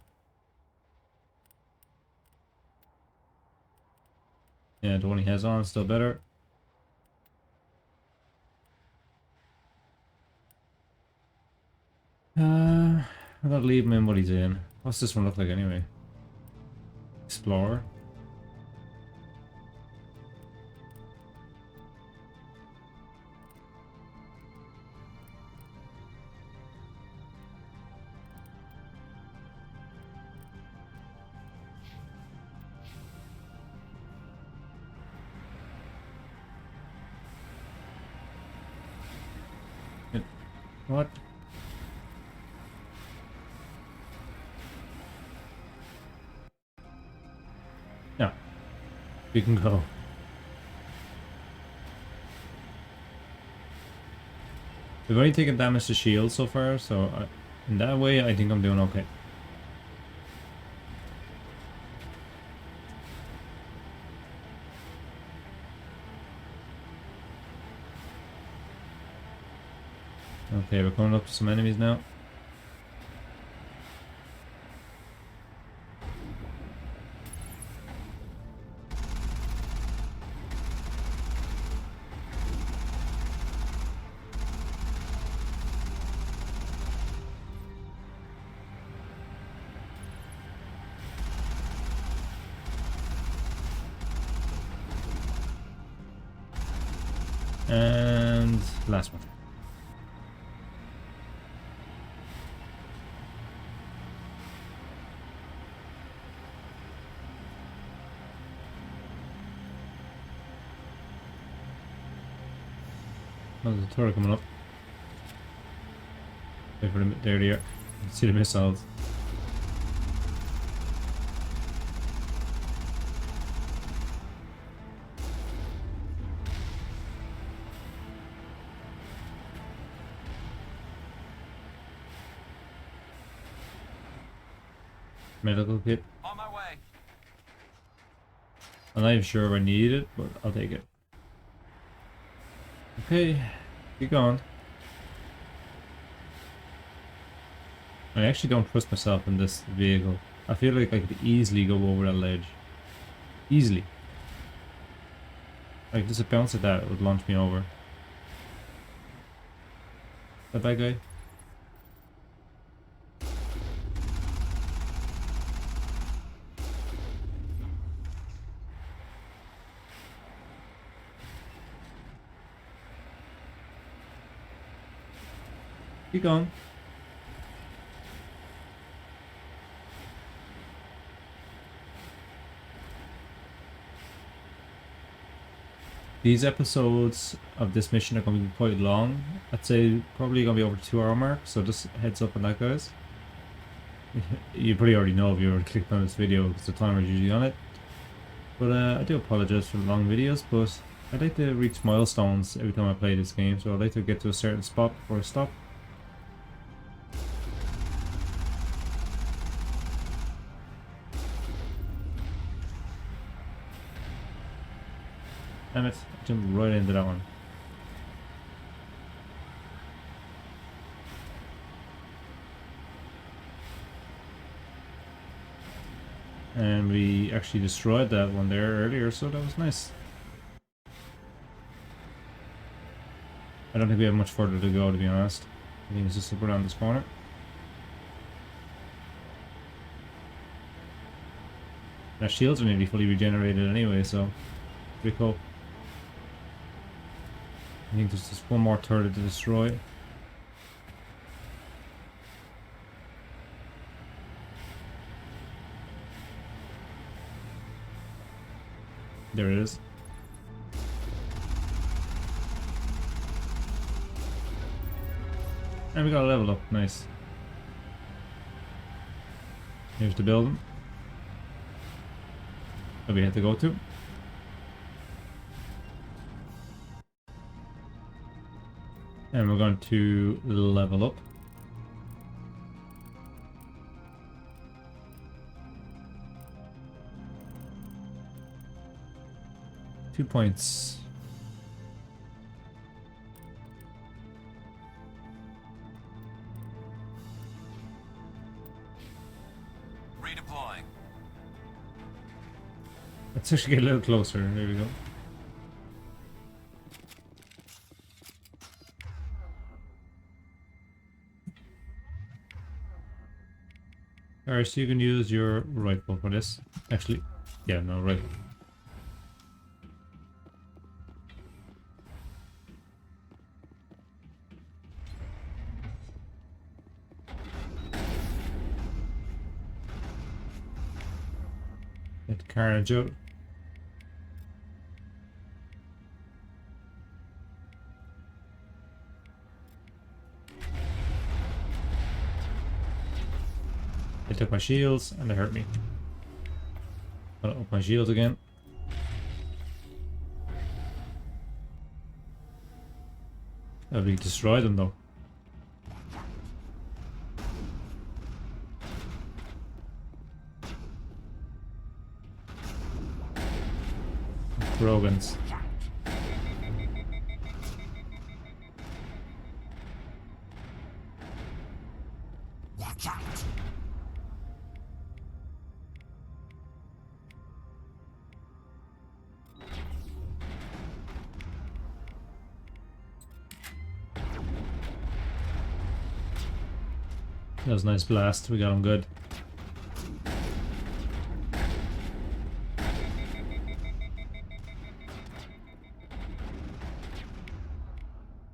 Yeah, the one he has on, still better. I'm gonna leave him in what he's in. What's this one look like anyway? Explorer. What? Yeah, we can go. We've only taken damage to shield so far, so in that way I think I'm doing okay. Okay, we're coming up to some enemies now. And last one. Oh, there's a turret coming up. Wait for them. There they are. See the missiles. Medical kit. On my way. I'm not even sure if I need it, but I'll take it. Okay, keep going. I actually don't trust myself in this vehicle. I feel like I could easily go over that ledge. Easily. Like just a bounce at that would launch me over. That bad guy? Keep going. These episodes of this mission are going to be quite long. I'd say probably going to be over the 2 hour mark, so just heads up on that, guys. You probably already know if you already clicked on this video because the timer is usually on it. But I do apologize for the long videos, but I'd like to reach milestones every time I play this game, so I'd like to get to a certain spot before I stop. Damn it, I jumped right into that one. And we actually destroyed that one there earlier, so that was nice. I don't think we have much further to go, to be honest. I think it's just up around this corner. Our shields are nearly fully regenerated anyway, so pretty cool. I think there's just one more turret to destroy. There it is. And we got a level up, nice. Here's the building that we had to go to. And we're going to level up. Two points. Redeploying. Let's actually get a little closer. There we go. Alright, so you can use your rifle for this. Actually, yeah, no, rifle. Get carnage out. They took my shields and they hurt me. I'll up my shields again. We destroy them though. Rogans. Watch out! That was a nice blast. We got him good.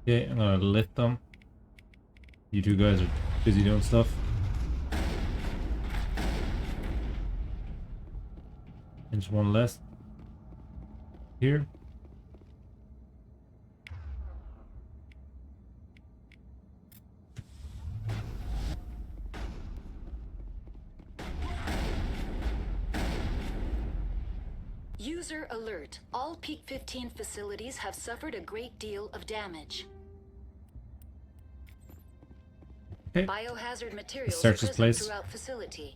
Okay, I'm gonna lift them. You two guys are busy doing stuff. And just one less. Here. User alert. All Peak 15 facilities have suffered a great deal of damage. Okay. Biohazard materials Search this present place. throughout facility.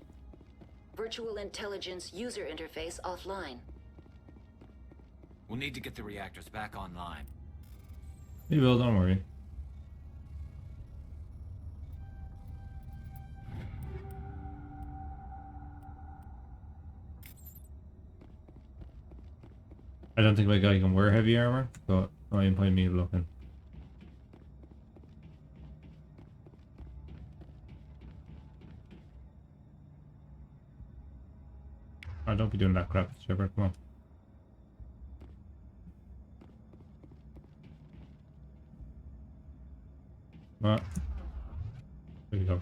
Virtual intelligence user interface offline. We'll need to get the reactors back online. We will, don't worry. I don't think my guy can wear heavy armor, but I am point me looking. I don't be doing that crap, Shepard, come on. What? There you go.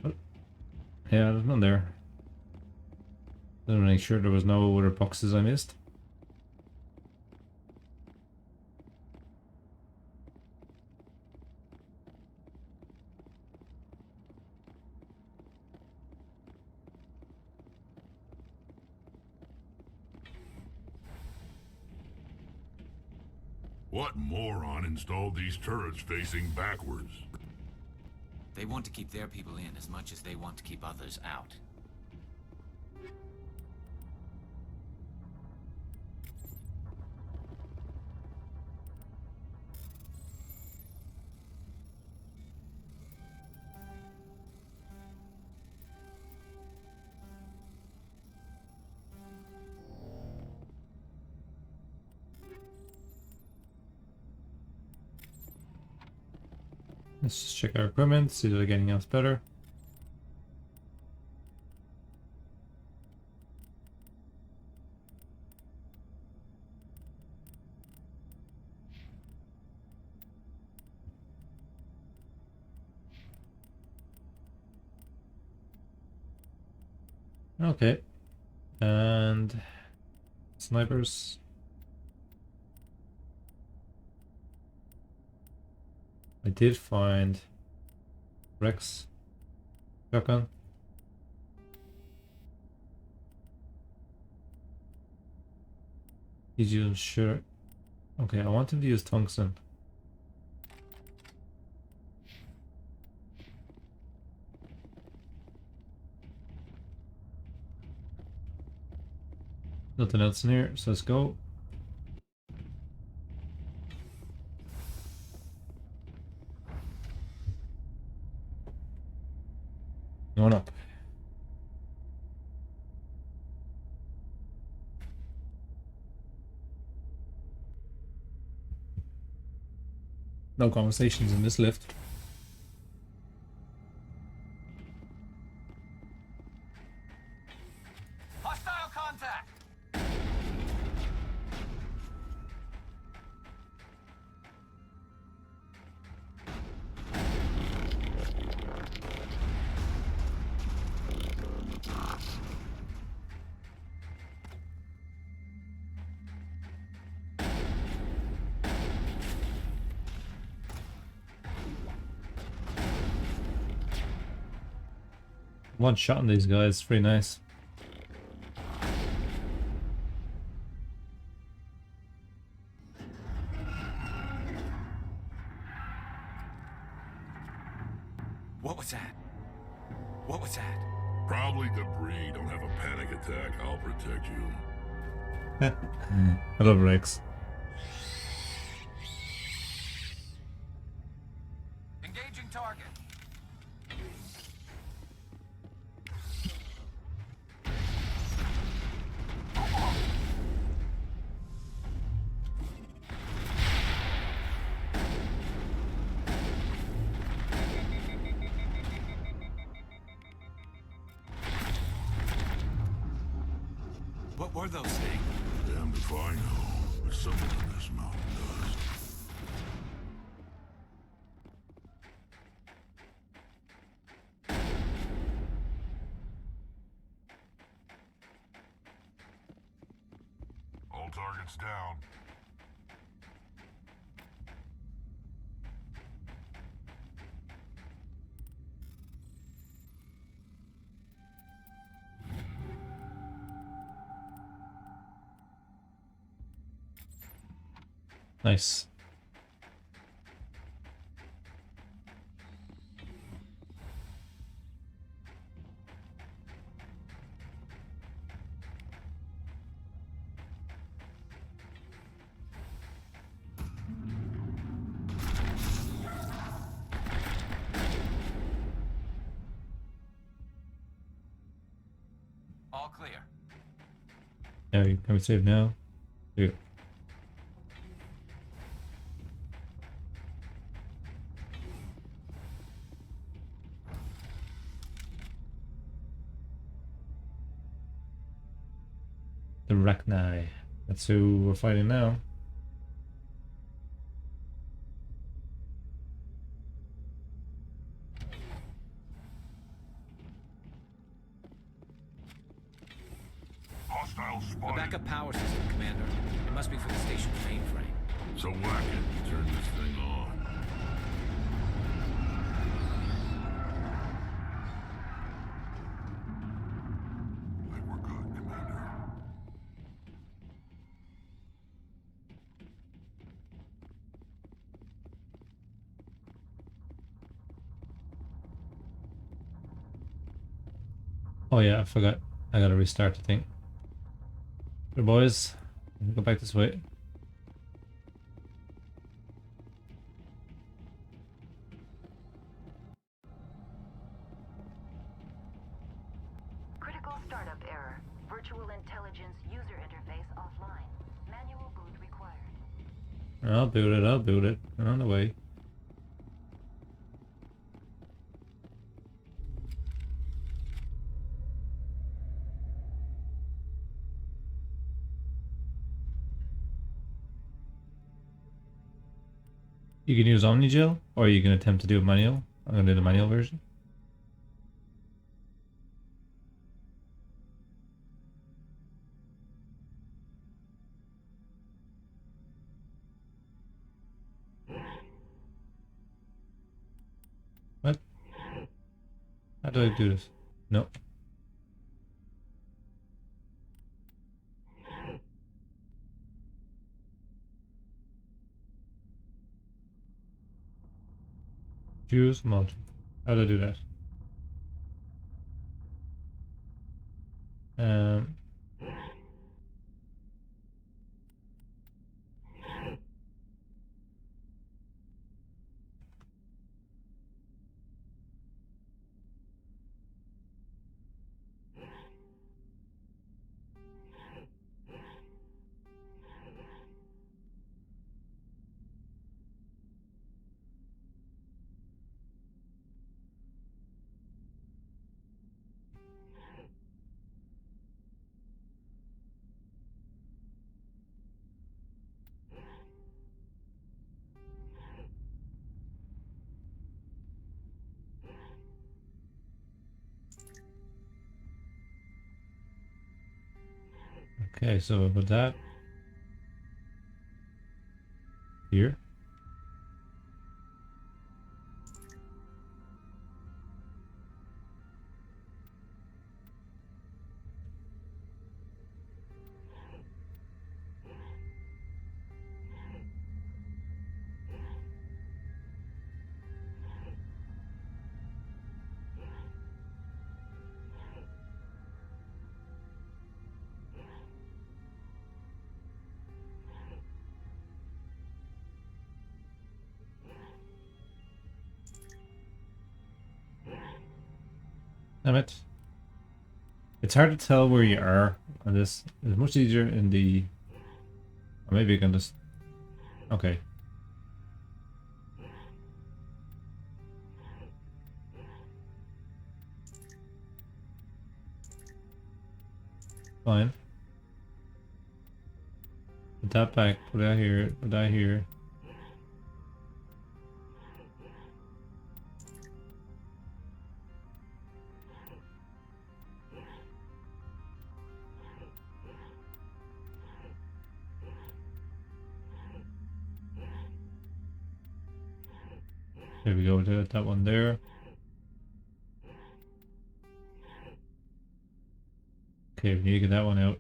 Oh. Yeah, there's none there. Let me make sure there was no other boxes I missed. What moron installed these turrets facing backwards? They want to keep their people in as much as they want to keep others out. Let's just check our equipment, see if there's anything else better. Okay. And snipers. I did find Rex shotgun. He's using sure. Okay, I want him to use tungsten. Nothing else in here, so let's go. Going up. No conversations in this lift. Hostile contact! One shot on these guys, pretty nice. What was that? What was that? Probably debris. Don't have a panic attack. I'll protect you. I love Rex. Engaging target. What were those things? Damned if I know, but someone in this mountain does. All targets down. Nice. All clear. There, can we save now? Yeah. The Renegade. That's who we're fighting now. Hostile A spotted. backup power system, Commander. It must be for the station's mainframe. So whack it. Turn this thing on. I think we're good, Commander. Oh yeah, I forgot. I gotta restart the thing. Good boys, go back this way. Critical startup error. Virtual intelligence user interface offline. Manual boot required. I'll build it, I'll build it. On the way. You can use Omnigel, or you can attempt to do a manual. I'm gonna do the manual version. What? How do I do this? No. Choose mod. How do I do that? Um. Okay, so with that here. Damn it. It's hard to tell where you are on this. It's much easier in the... Or maybe I can just... Okay. Fine. Put that back, put that here, put that here. There we go, that one there. Okay, we need to get that one out.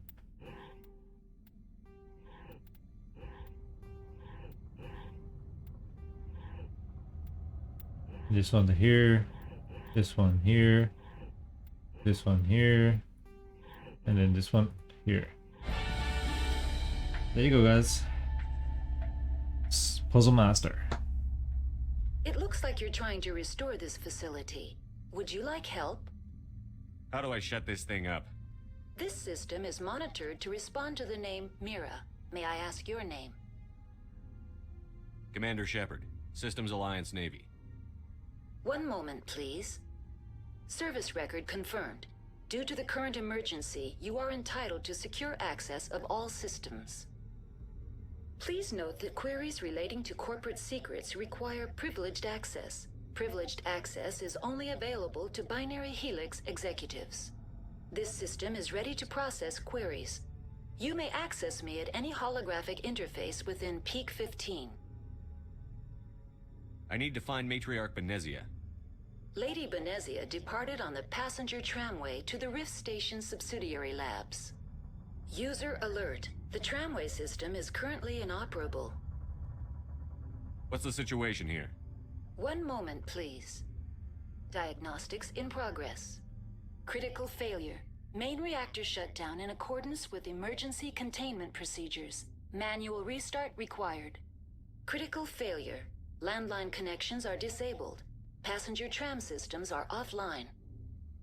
This one here. This one here. This one here. And then this one here. There you go, guys. Puzzle master. It looks like you're trying to restore this facility. Would you like help? How do I shut this thing up? This system is monitored to respond to the name Mira. May I ask your name? Commander Shepard, Systems Alliance Navy. One moment, please. Service record confirmed. Due to the current emergency, you are entitled to secure access of all systems. Please note that queries relating to corporate secrets require privileged access. Privileged access is only available to Binary Helix executives. This system is ready to process queries. You may access me at any holographic interface within Peak 15. I need to find Matriarch Benezia. Lady Benezia departed on the passenger tramway to the Rift Station subsidiary labs. User alert. The tramway system is currently inoperable. What's the situation here? One moment, please. Diagnostics in progress. Critical failure. Main reactor shut down in accordance with emergency containment procedures. Manual restart required. Critical failure. Landline connections are disabled. Passenger tram systems are offline.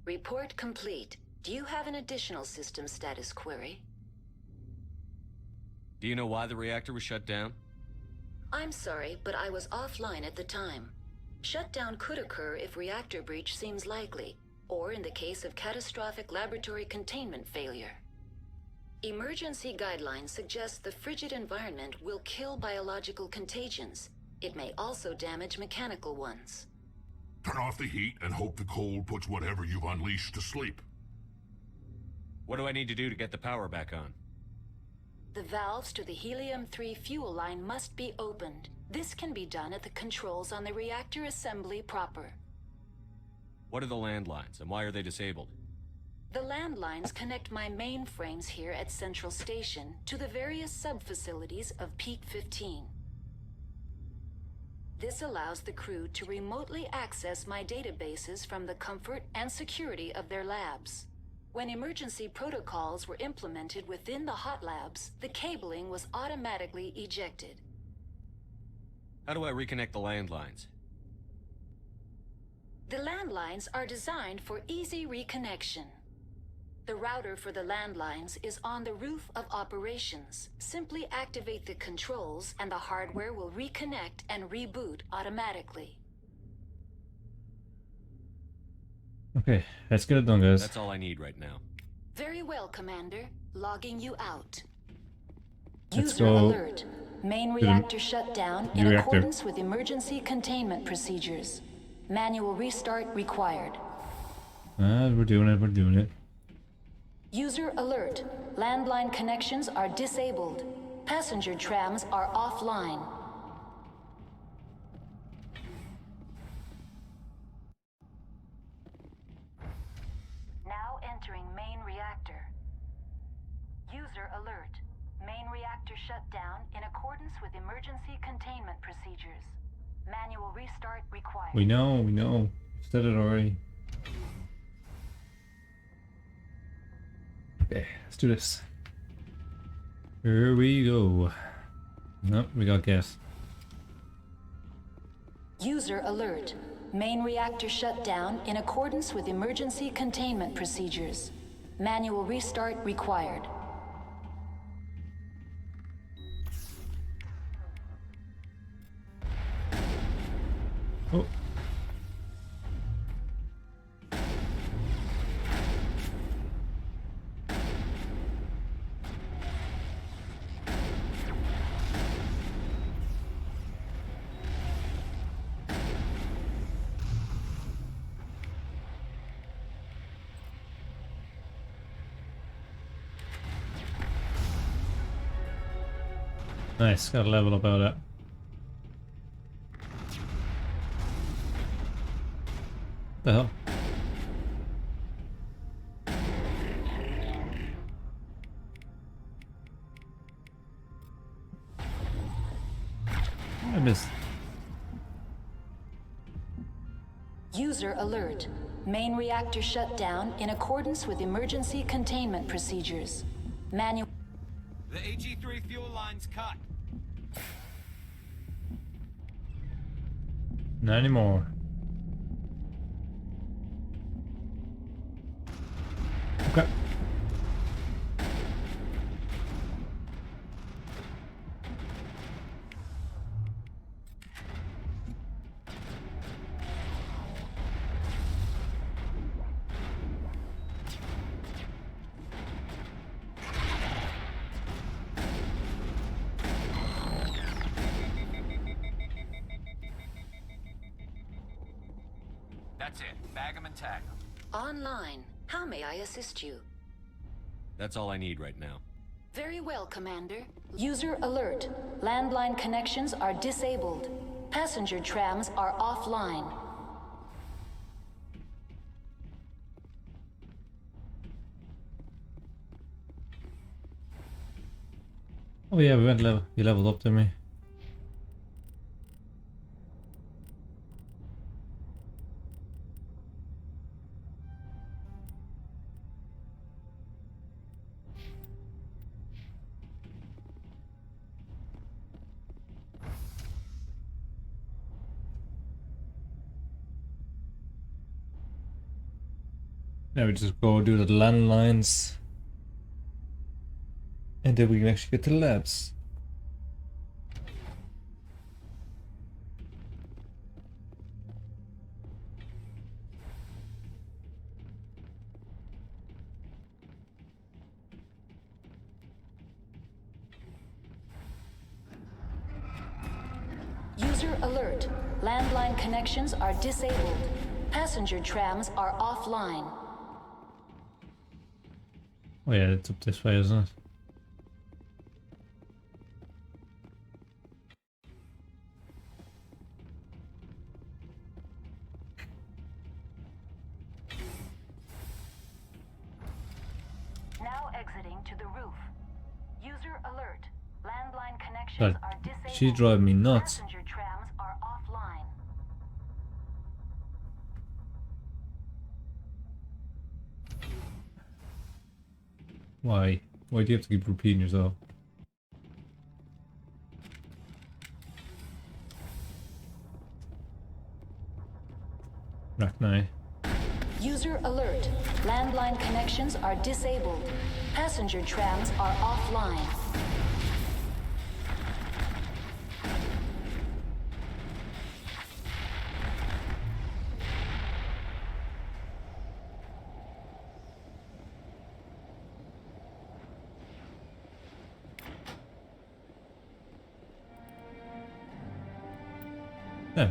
Report complete. Do you have an additional system status query? Do you know why the reactor was shut down? I'm sorry, but I was offline at the time. Shutdown could occur if reactor breach seems likely, or in the case of catastrophic laboratory containment failure. Emergency guidelines suggest the frigid environment will kill biological contagions. It may also damage mechanical ones. Turn off the heat and hope the cold puts whatever you've unleashed to sleep. What do I need to do to get the power back on? The valves to the helium-3 fuel line must be opened. This can be done at the controls on the reactor assembly proper. What are the landlines, and why are they disabled? The landlines connect my mainframes here at Central Station to the various sub-facilities of Peak 15. This allows the crew to remotely access my databases from the comfort and security of their labs. When emergency protocols were implemented within the hot labs, the cabling was automatically ejected. How do I reconnect the landlines? The landlines are designed for easy reconnection. The router for the landlines is on the roof of operations. Simply activate the controls and the hardware will reconnect and reboot automatically. Okay, let's get it done, guys. That's all I need right now. Very well, Commander. Logging you out. Let's User go alert. Main reactor shut down in accordance with emergency containment procedures. Manual restart required. We're doing it, we're doing it. User alert. Landline connections are disabled. Passenger trams are offline. Now entering main reactor. User alert. Main reactor shut down in accordance with emergency containment procedures. Manual restart required. We know. We've said it already. Okay, let's do this. Here we go. Nope, we got gas. User alert. Main reactor shut down in accordance with emergency containment procedures. Manual restart required. Oh. Nice, got a level up out of that. The hell? I missed. User alert. Main reactor shut down in accordance with emergency containment procedures. Manual. The AG-3 fuel line's cut. Not anymore. Okay. That's it. Bag 'em and tag 'em. Online. How may I assist you? That's all I need right now. Very well, Commander. User alert. Landline connections are disabled. Passenger trams are offline. Oh yeah, we went level. You leveled up, didn't we? Now we just go do the landlines. And then we can actually get to the labs. User alert. Landline connections are disabled. Passenger trams are offline. Oh yeah, it's up this way, isn't it? Now exiting to the roof. User alert. Landline connections God, are disabled. she's driving me nuts. Passenger trams are offline. Why? Why do you have to keep repeating yourself? Rackney. User alert. Landline connections are disabled. Passenger trams are offline. Yeah.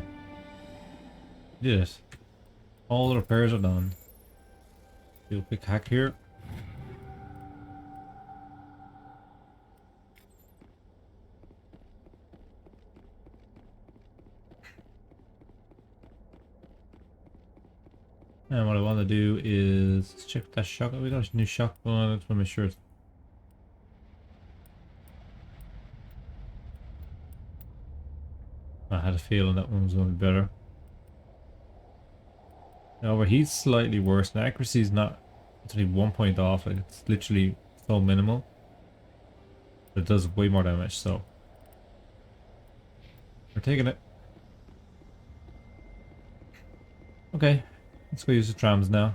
Did it. All the repairs are done. Do a quick hack here. And what I want to do is check that shotgun. We got a new shotgun. I just want to make sure it's... I had a feeling that one was going to be better. Now overheat's slightly worse. And accuracy is not... It's only 1 point off. Like it's literally so minimal. But it does way more damage, so... We're taking it. Okay. Let's go use the trams now.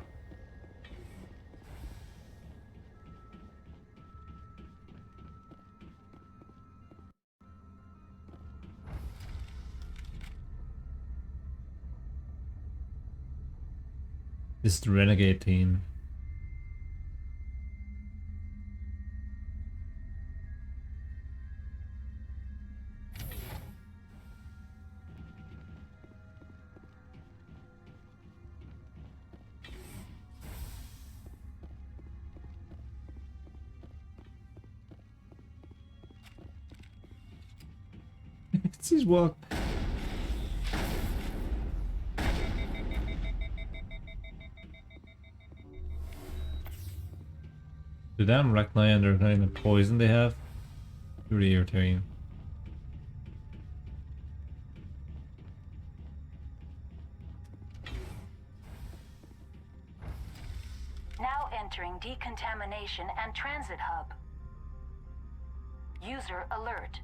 This is the Renegade team. It's his walk. The damn Rackney and their kind of poison they have. Really irritating. decontamination and transit hub. User alert.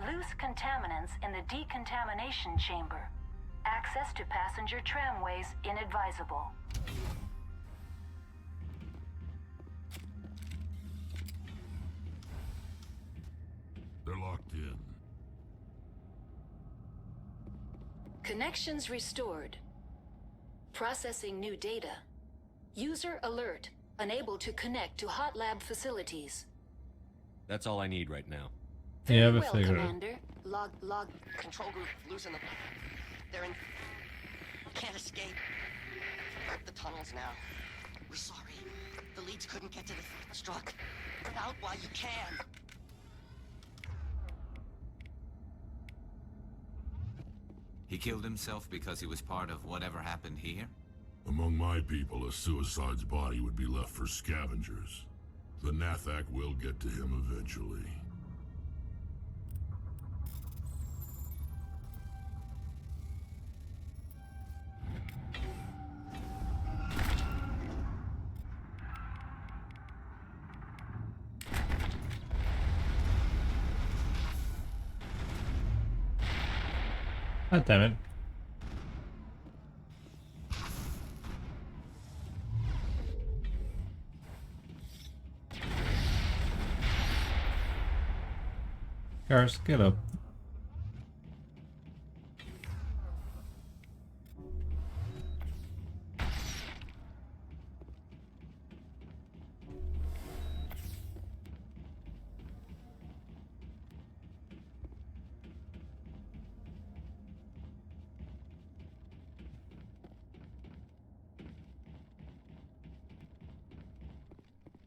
Loose contaminants in the decontamination chamber. Access to passenger tramways inadvisable. They're locked in. Connections restored. Processing new data. User alert. Unable to connect to hot lab facilities. That's all I need right now. Yeah, Very but well, figure it. Commander. Log. Control group, loosen them. They're in... Can't escape. The tunnels now. We're sorry. The leads couldn't get to the struck. Get out while you can. He killed himself because he was part of whatever happened here? Among my people, a suicide's body would be left for scavengers. The Nathak will get to him eventually. God damn it. Garrus, get up.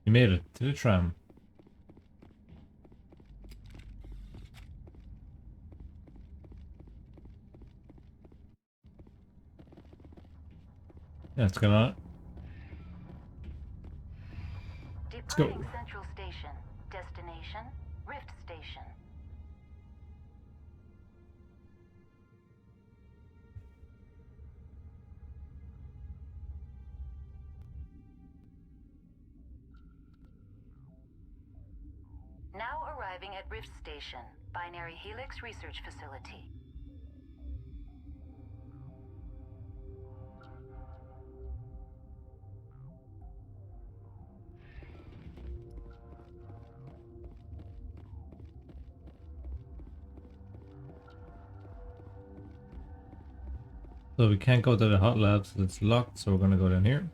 You made it to the tram. Yeah, let's go on. Let's go. Departing Central Station. Destination, Rift Station. Now arriving at Rift Station, Binary Helix Research Facility. So we can't go to the hot labs, it's locked, so we're gonna go down here.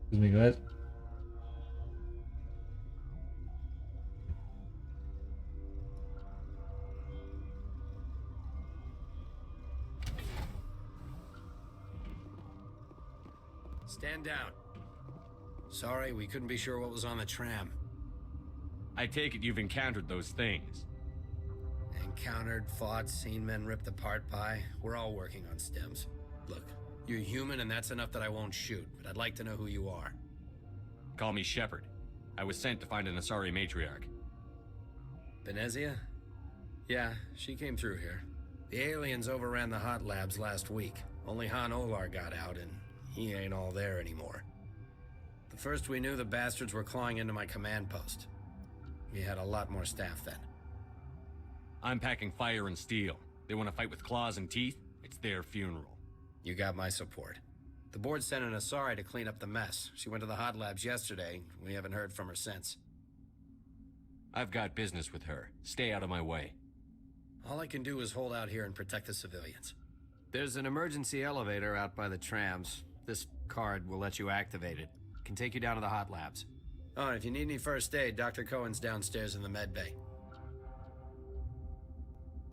Excuse me, guys. Stand down. Sorry, we couldn't be sure what was on the tram. I take it you've encountered those things. Encountered, fought, seen men ripped apart by. We're all working on stems. Look, you're human and that's enough that I won't shoot, but I'd like to know who you are. Call me Shepard. I was sent to find an Asari matriarch. Benezia? Yeah, she came through here. The aliens overran the hot labs last week. Only Han Olar got out and he ain't all there anymore. The first we knew, the bastards were clawing into my command post. We had a lot more staff then. I'm packing fire and steel. They want to fight with claws and teeth? It's their funeral. You got my support. The board sent an Asari to clean up the mess. She went to the hot labs yesterday. We haven't heard from her since. I've got business with her. Stay out of my way. All I can do is hold out here and protect the civilians. There's an emergency elevator out by the trams. This card will let you activate it. Can take you down to the hot labs. Oh, and if you need any first aid, Dr. Cohen's downstairs in the med bay.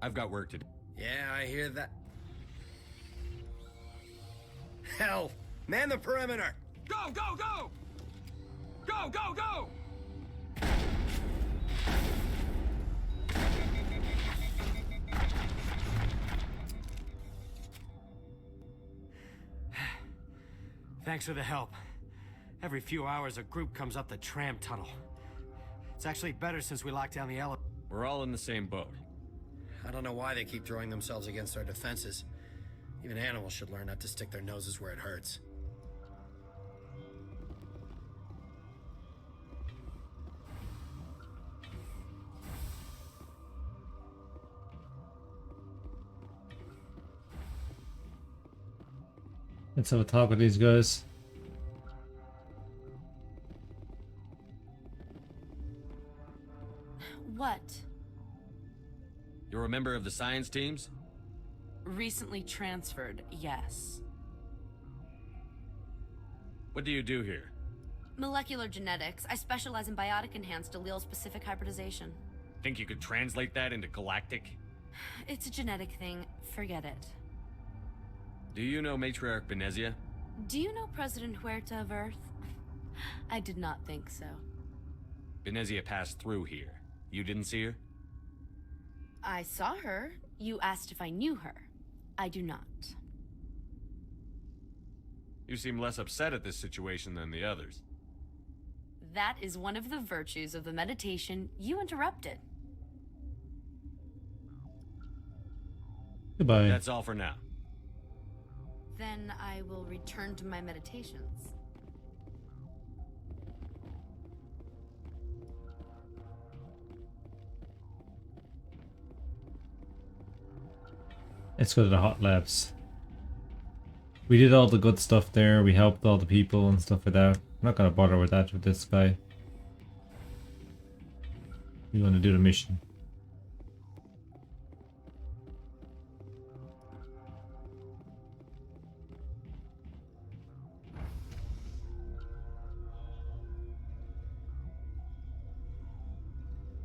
I've got work to do. Yeah, I hear that. Hell! Man the perimeter! Go, go, go! Go, go, go! Thanks for the help. Every few hours, a group comes up the tram tunnel. It's actually better since we locked down the elevator. We're all in the same boat. I don't know why they keep throwing themselves against our defenses. Even animals should learn not to stick their noses where it hurts. Let's have a talk with these guys. What? You're a member of the science teams? Recently transferred, yes. What do you do here? Molecular genetics. I specialize in biotic-enhanced allele-specific hybridization. Think you could translate that into galactic? It's a genetic thing. Forget it. Do you know Matriarch Benezia? Do you know President Huerta of Earth? I did not think so. Benezia passed through here. You didn't see her? I saw her. You asked if I knew her. I do not. You seem less upset at this situation than the others. That is one of the virtues of the meditation you interrupted. Goodbye. That's all for now. Then I will return to my meditations. Let's go to the hot labs. We did all the good stuff there. We helped all the people and stuff like that. I'm not gonna bother with that with this guy. We want to do the mission.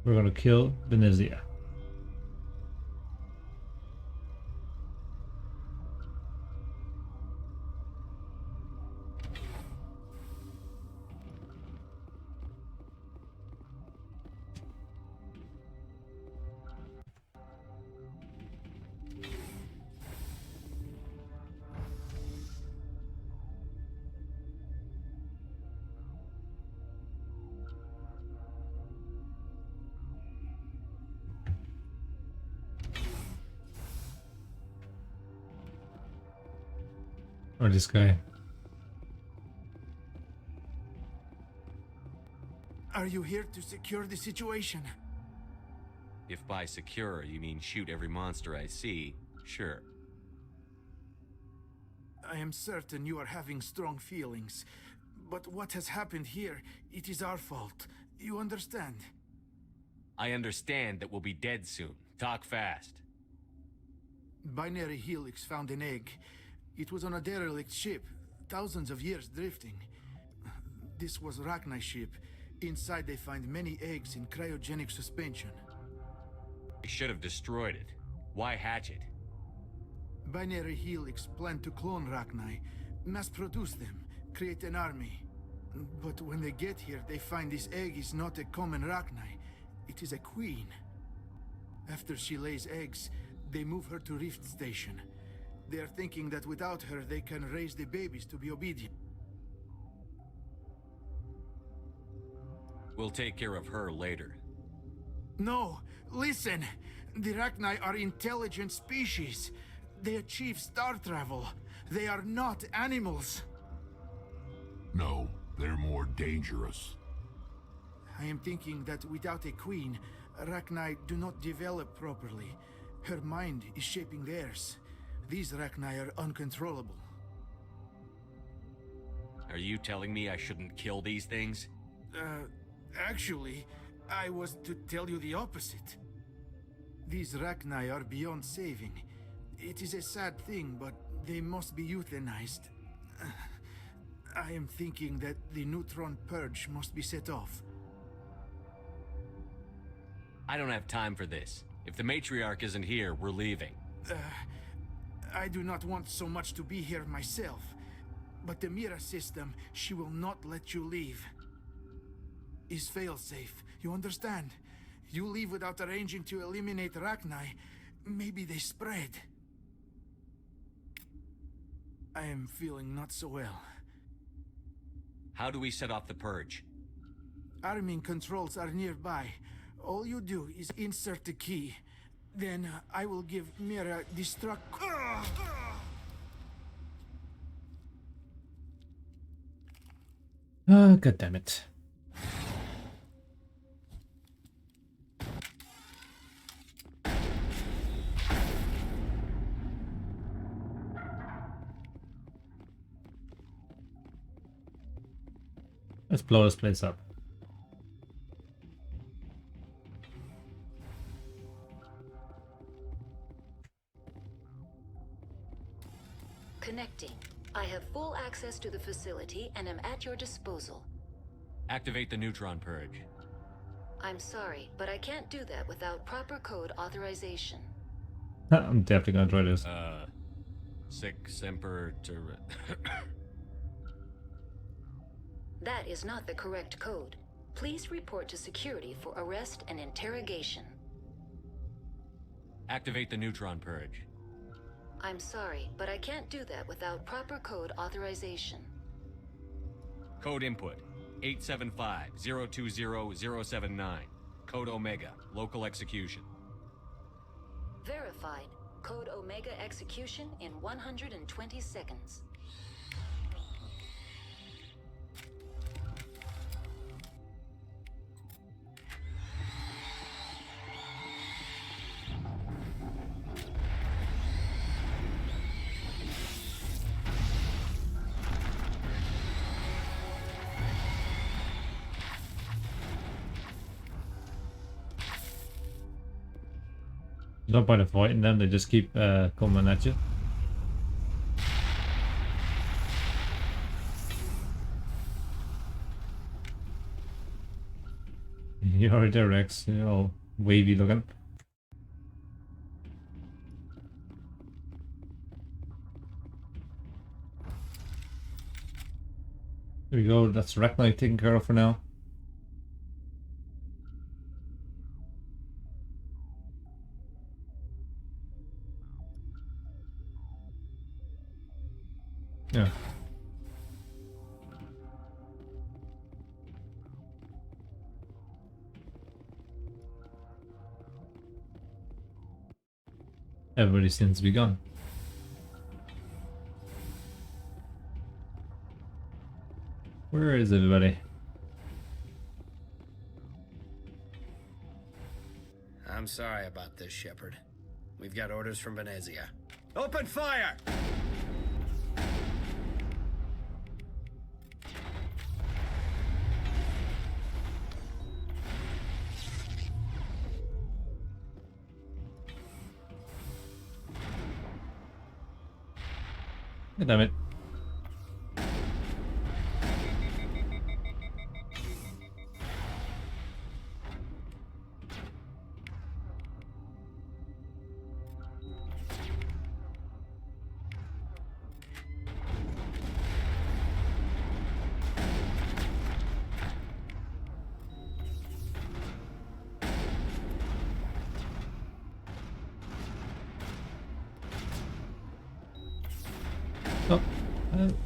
We're gonna kill Benezia. Or this guy. Are you here to secure the situation? If by secure you mean shoot every monster I see, sure. I am certain you are having strong feelings. But what has happened here, it is our fault. You understand? I understand that we'll be dead soon. Talk fast. Binary Helix found an egg. It was on a derelict ship, thousands of years drifting. This was Rachni's ship. Inside they find many eggs in cryogenic suspension. They should have destroyed it. Why hatch it? Binary Helix planned to clone Rachni, mass-produce them, create an army. But when they get here, they find this egg is not a common Rachni. It is a queen. After she lays eggs, they move her to Rift Station. They are thinking that without her, they can raise the babies to be obedient. We'll take care of her later. No! Listen! The Rachni are intelligent species. They achieve star travel. They are not animals. No, they're more dangerous. I am thinking that without a queen, Rachni do not develop properly. Her mind is shaping theirs. These Rachni are uncontrollable. Are you telling me I shouldn't kill these things? Actually, I was to tell you the opposite. These Rachni are beyond saving. It is a sad thing, but they must be euthanized. I am thinking that the neutron purge must be set off. I don't have time for this. If the matriarch isn't here, we're leaving. I do not want so much to be here myself. But the Mira system, she will not let you leave. Is fail-safe, you understand? You leave without arranging to eliminate Rachni, maybe they spread. I am feeling not so well. How do we set off the purge? Arming controls are nearby. All you do is insert the key. Then I will give Mira destruct. Oh, god damn it. Let's blow this place up. Connecting. I have full access to the facility and am at your disposal. Activate the neutron purge. I'm sorry, but I can't do that without proper code authorization. I'm definitely gonna try this. Sic semper That is not the correct code. Please report to security for arrest and interrogation. Activate the neutron purge. I'm sorry, but I can't do that without proper code authorization. Code input 875-020-079. Code Omega. Local execution. Verified. Code Omega execution in 120 seconds. No point of fighting them, they just keep coming at you. You're there, Rex, you know, wavy looking. There we go, that's Arachnite taken care of for now. Yeah. Everybody seems to be gone. Where is everybody? I'm sorry about this, Shepard. We've got orders from Venezia. Open fire! God damn it. Oh,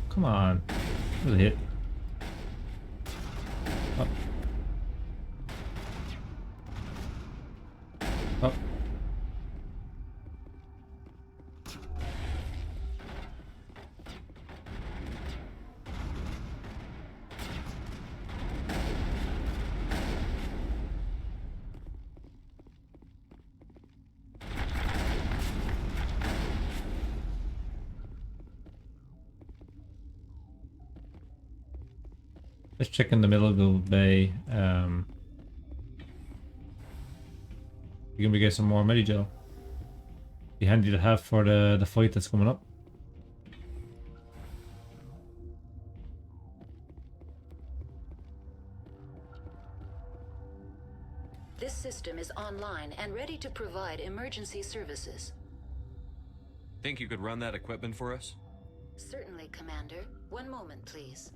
come on. That was a hit. Oh. Oh. Let's check in the middle of the bay. We're gonna get some more Medigel. Be handy to have for the fight that's coming up. This system is online and ready to provide emergency services. Think you could run that equipment for us? Certainly, Commander. One moment, please.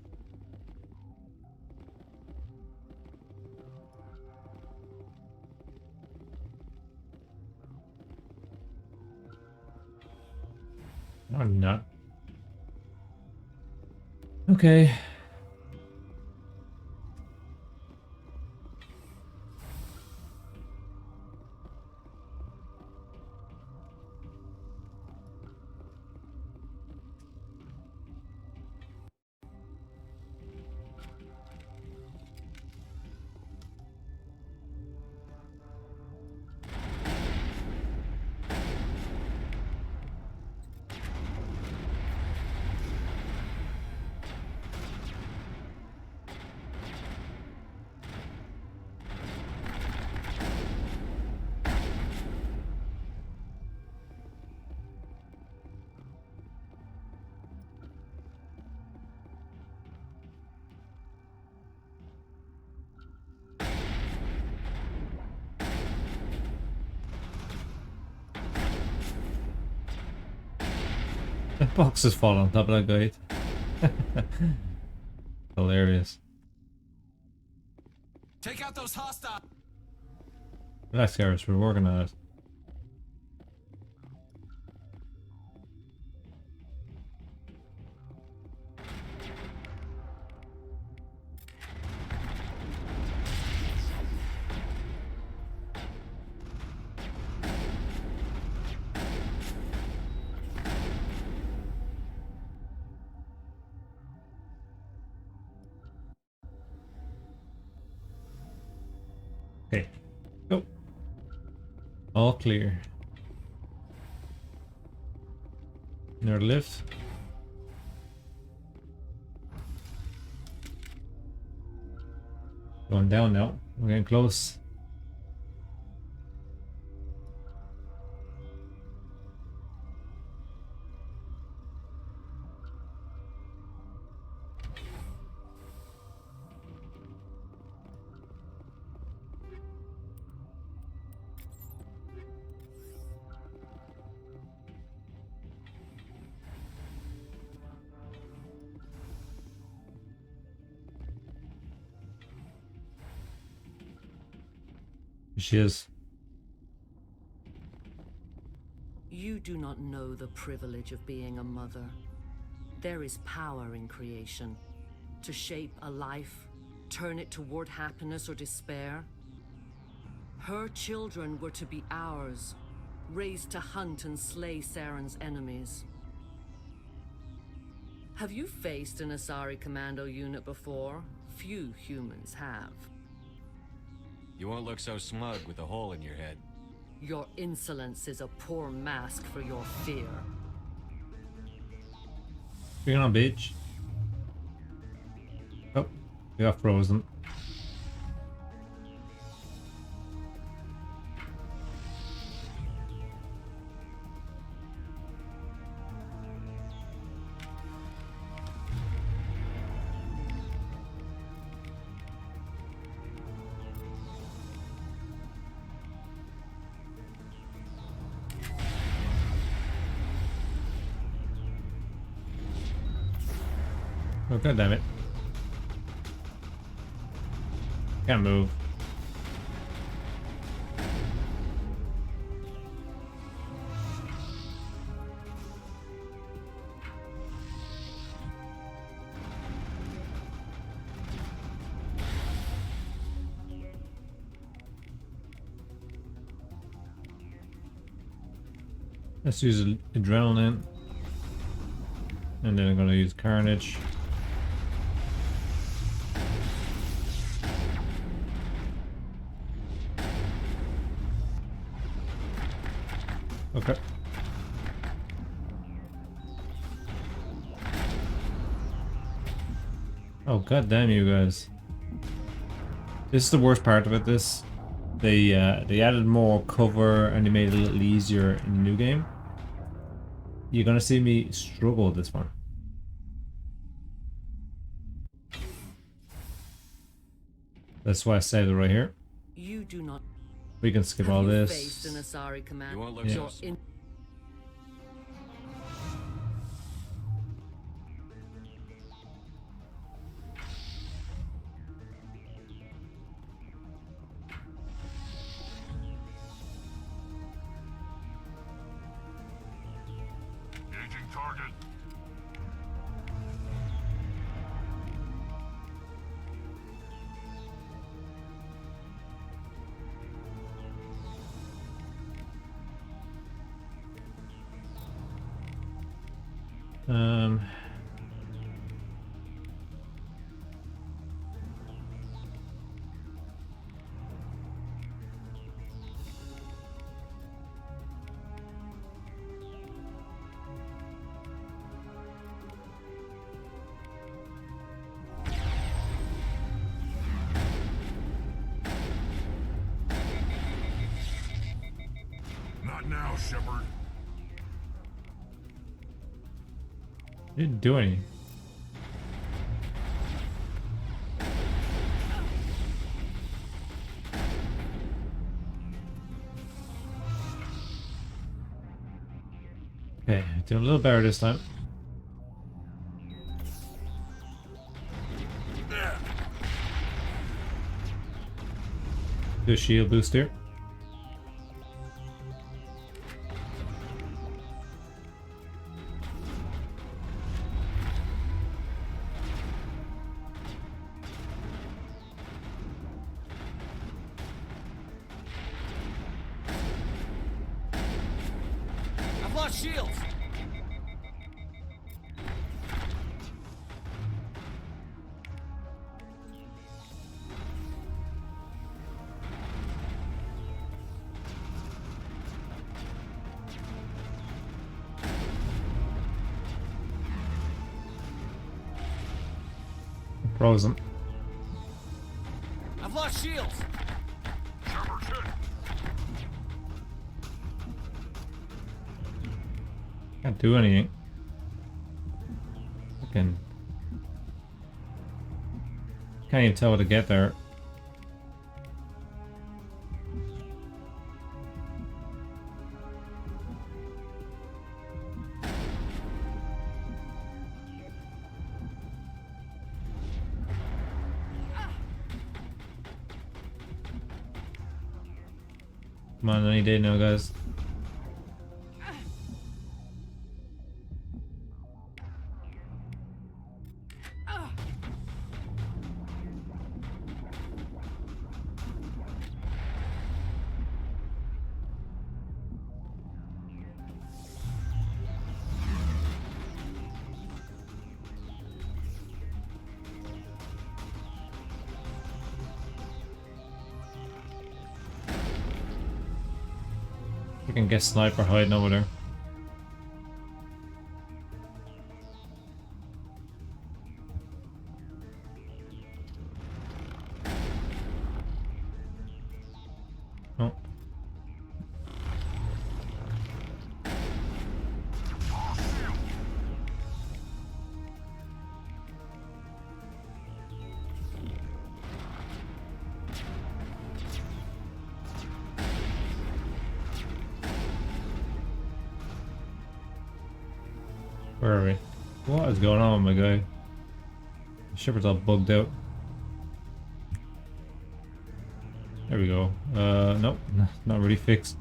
No, I'm not. Okay. The boxes fall on top of that guy. Hilarious. Take out those hostiles. Relax, Garrus, we're working on it. Okay. Go. All clear. Near the lift. Going down now. We're getting close. She is. You do not know the privilege of being a mother. There is power in creation. To shape a life, turn it toward happiness or despair. Her children were to be ours, raised to hunt and slay Saren's enemies. Have you faced an Asari commando unit before? Few humans have. You won't look so smug with a hole in your head. Your insolence is a poor mask for your fear. Bring it on, bitch. Oh, we got frozen. Oh, god damn it. Can't move. Let's use adrenaline. And then I'm gonna use carnage. Okay. Oh god damn you guys. This is the worst part of it. They added more cover and they made it a little easier in the new game. You're gonna see me struggle with this one. That's why I saved it right here. You do not. We can skip all this. An Asari command. You won't look Yeah. so Engaging target. Um. Not now, Shepard. Didn't do anything. Okay, doing a little better this time. Do a shield boost here. I've lost shields. Frozen. I've lost shields. Can't do anything. Fucking. Can't even tell how to get there. Come on, any day now, guys. You can get sniper hiding over there. Oh. Where are we? What is going on, my guy? Shepard's all bugged out. There we go. Nope, not really fixed.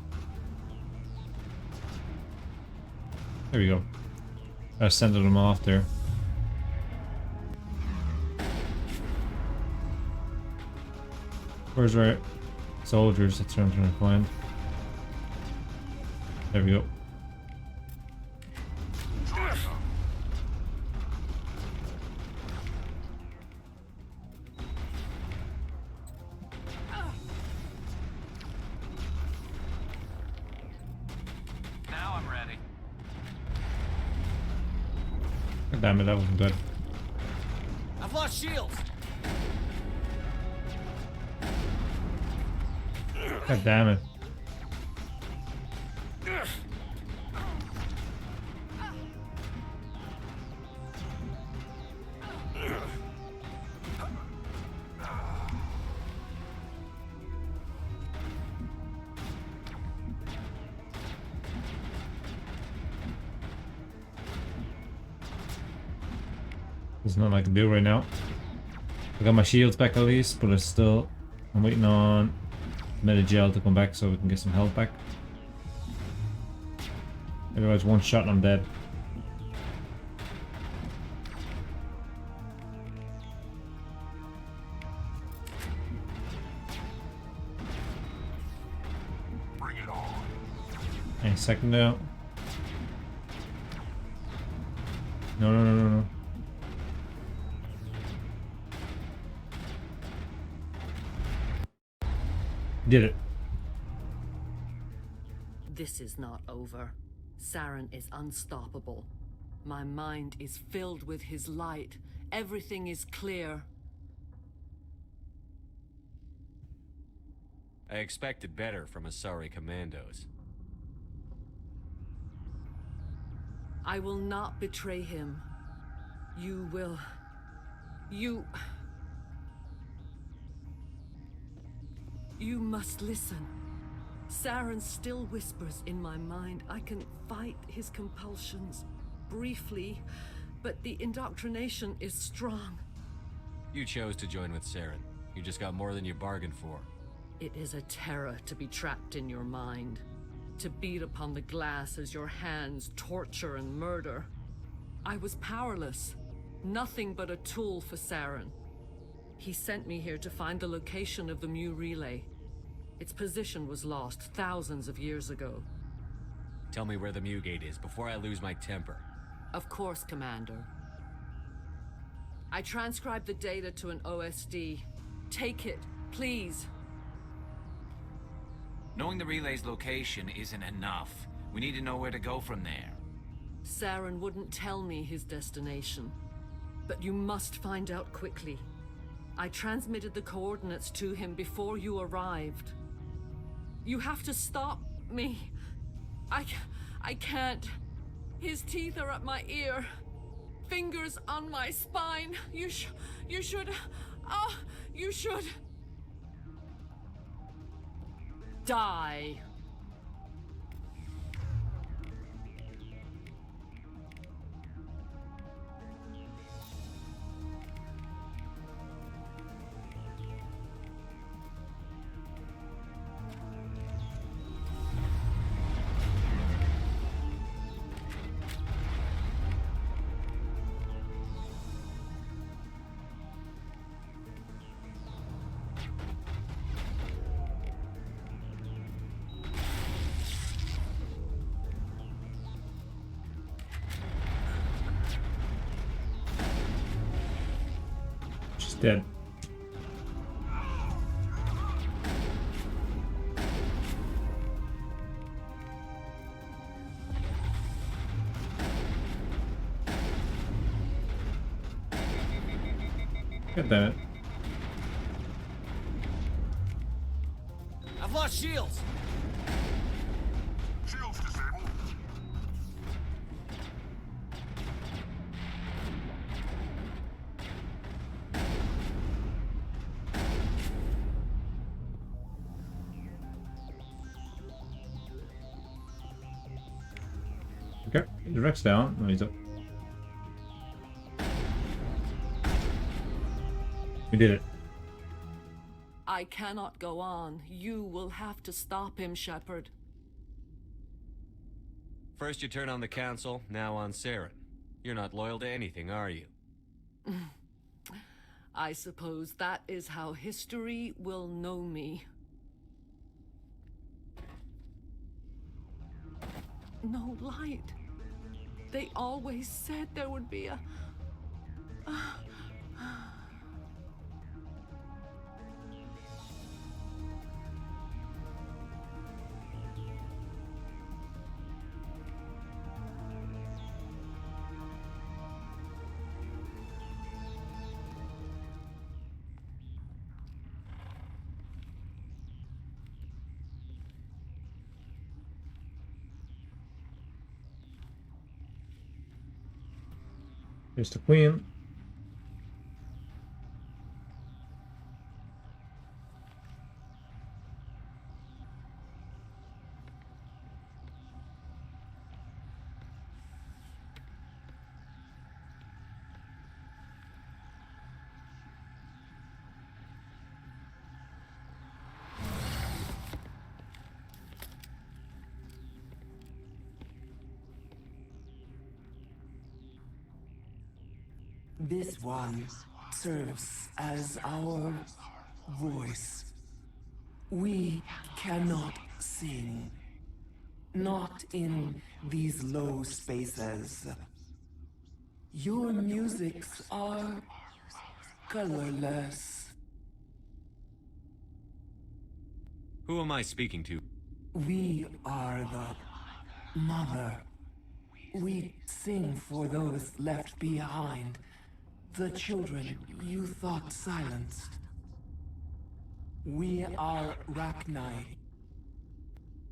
There we go. I sending them off there. Where's our soldiers? That's what I'm trying to find. There we go. Damn it, that wasn't good. I've lost shields. God damn it. There's nothing I can do right now. I got my shields back at least, but I'm waiting on Metagel to come back so we can get some health back. Otherwise, one shot and I'm dead. Bring it on. Any second now. No. Did it. This is not over. Saren is unstoppable. My mind is filled with his light. Everything is clear. I expected better from Asari commandos. I will not betray him. You will... You must listen. Saren still whispers in my mind. I can fight his compulsions briefly, but the indoctrination is strong. You chose to join with Saren. You just got more than you bargained for. It is a terror to be trapped in your mind, to beat upon the glass as your hands torture and murder. I was powerless, nothing but a tool for Saren. He sent me here to find the location of the Mu relay. Its position was lost thousands of years ago. Tell me where the Mu gate is before I lose my temper. Of course, Commander. I transcribed the data to an OSD. Take it, please. Knowing the relay's location isn't enough. We need to know where to go from there. Saren wouldn't tell me his destination, but you must find out quickly. I transmitted the coordinates to him before you arrived. You have to stop me. I can't. His teeth are at my ear. Fingers on my spine. You should... you should... die. Dead. God damn it. I've lost shields! Shields disabled. Okay, the Rex down. No, he's up. We did it. I cannot go on. You will have to stop him, Shepard. First you turn on the Council, now on Saren. You're not loyal to anything, are you? I suppose that is how history will know me. No light. They always said there would be a... Here's the Queen. This one serves as our voice. We cannot sing. Not in these low spaces. Your musics are colorless. Who am I speaking to? We are the mother. We sing for those left behind. The children you thought silenced. We are Rachni.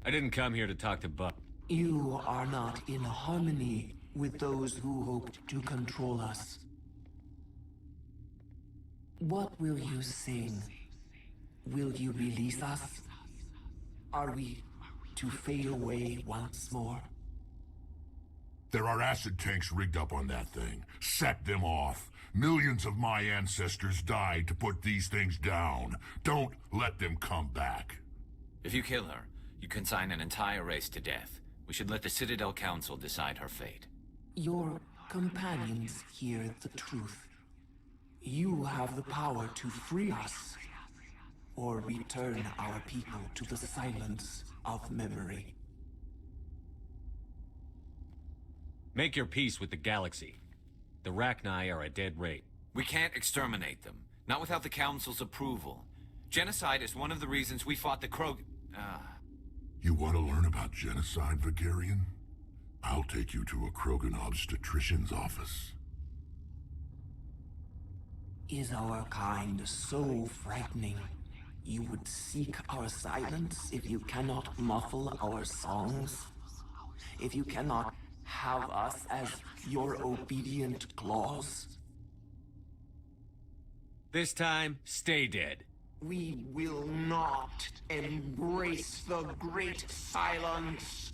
I didn't come here to talk to Buck. You are not in harmony with those who hoped to control us. What will you sing? Will you release us? Are we to fade away once more? There are acid tanks rigged up on that thing. Set them off. Millions of my ancestors died to put these things down. Don't let them come back. If you kill her, you consign an entire race to death. We should let the Citadel Council decide her fate. Your companions hear the truth. You have the power to free us, or return our people to the silence of memory. Make your peace with the galaxy. The Rachni are a dead race. We can't exterminate them, not without the Council's approval. Genocide is one of the reasons we fought the You want to learn about genocide, Vigarian? I'll take you to a Krogan obstetrician's office. Is our kind so frightening? You would seek our silence if you cannot muffle our songs? If you cannot have us as your obedient claws? This time, stay dead. We will not embrace the great silence.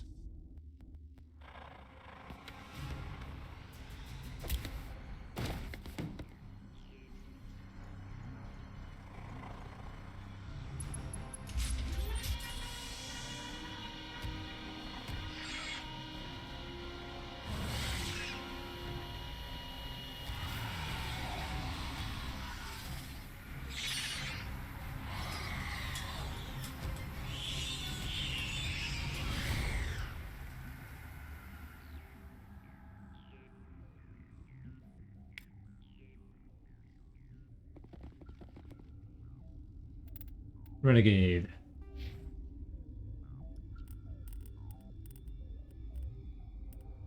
Renegade.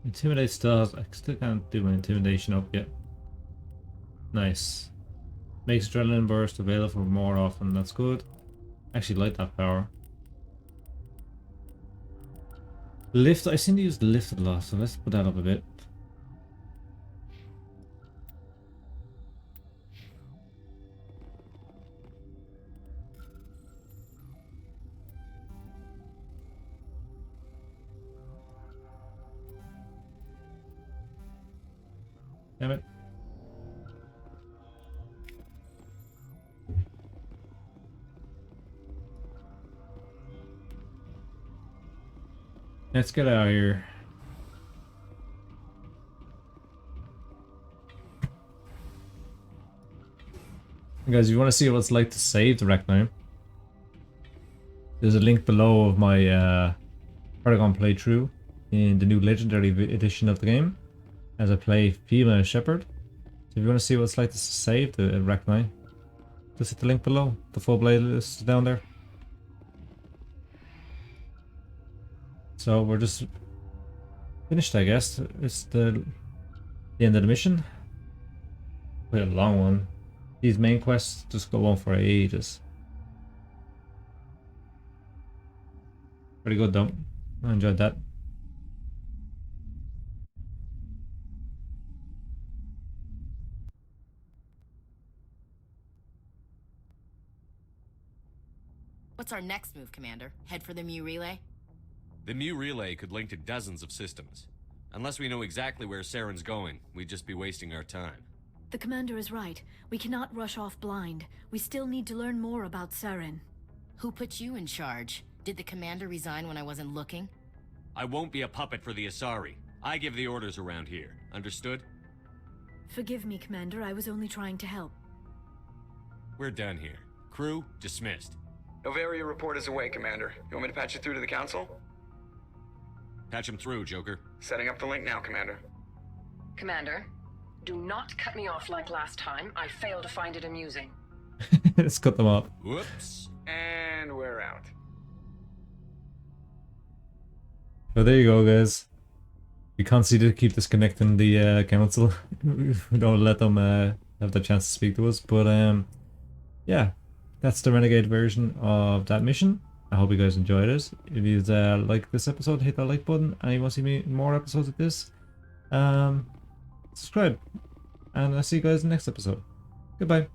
Intimidate stars. I still can't do my intimidation up yet. Nice. Makes adrenaline burst available more often. That's good. Actually like that power. Lift. I seem to use the lift a lot, so let's put that up a bit. Damn it. Let's get out of here. Guys, if you want to see what it's like to save the Rachni, there's a link below of my Paragon playthrough in the new Legendary edition of the game, as I play female Shepard. So if you want to see what it's like to save the Rachni, just hit the link below. The full playlist is down there. So we're just finished, I guess. It's the end of the mission. Quite a long one. These main quests just go on for ages. Pretty good though. I enjoyed that. What's our next move, Commander? Head for the Mu relay? The Mu relay could link to dozens of systems. Unless we know exactly where Saren's going, we'd just be wasting our time. The Commander is right. We cannot rush off blind. We still need to learn more about Saren. Who put you in charge? Did the Commander resign when I wasn't looking? I won't be a puppet for the Asari. I give the orders around here. Understood? Forgive me, Commander. I was only trying to help. We're done here. Crew, dismissed. Novaria report is away, Commander. You want me to patch you through to the Council? Patch him through, Joker. Setting up the link now, Commander. Commander, do not cut me off like last time. I failed to find it amusing. Let's cut them off. Whoops. And we're out. So there you go, guys. We constantly keep disconnecting the council. We don't let them have the chance to speak to us. But yeah, that's the Renegade version of that mission. I hope you guys enjoyed it. If you like this episode, hit that like button. And you want to see me more episodes of this, subscribe. And I'll see you guys in the next episode. Goodbye.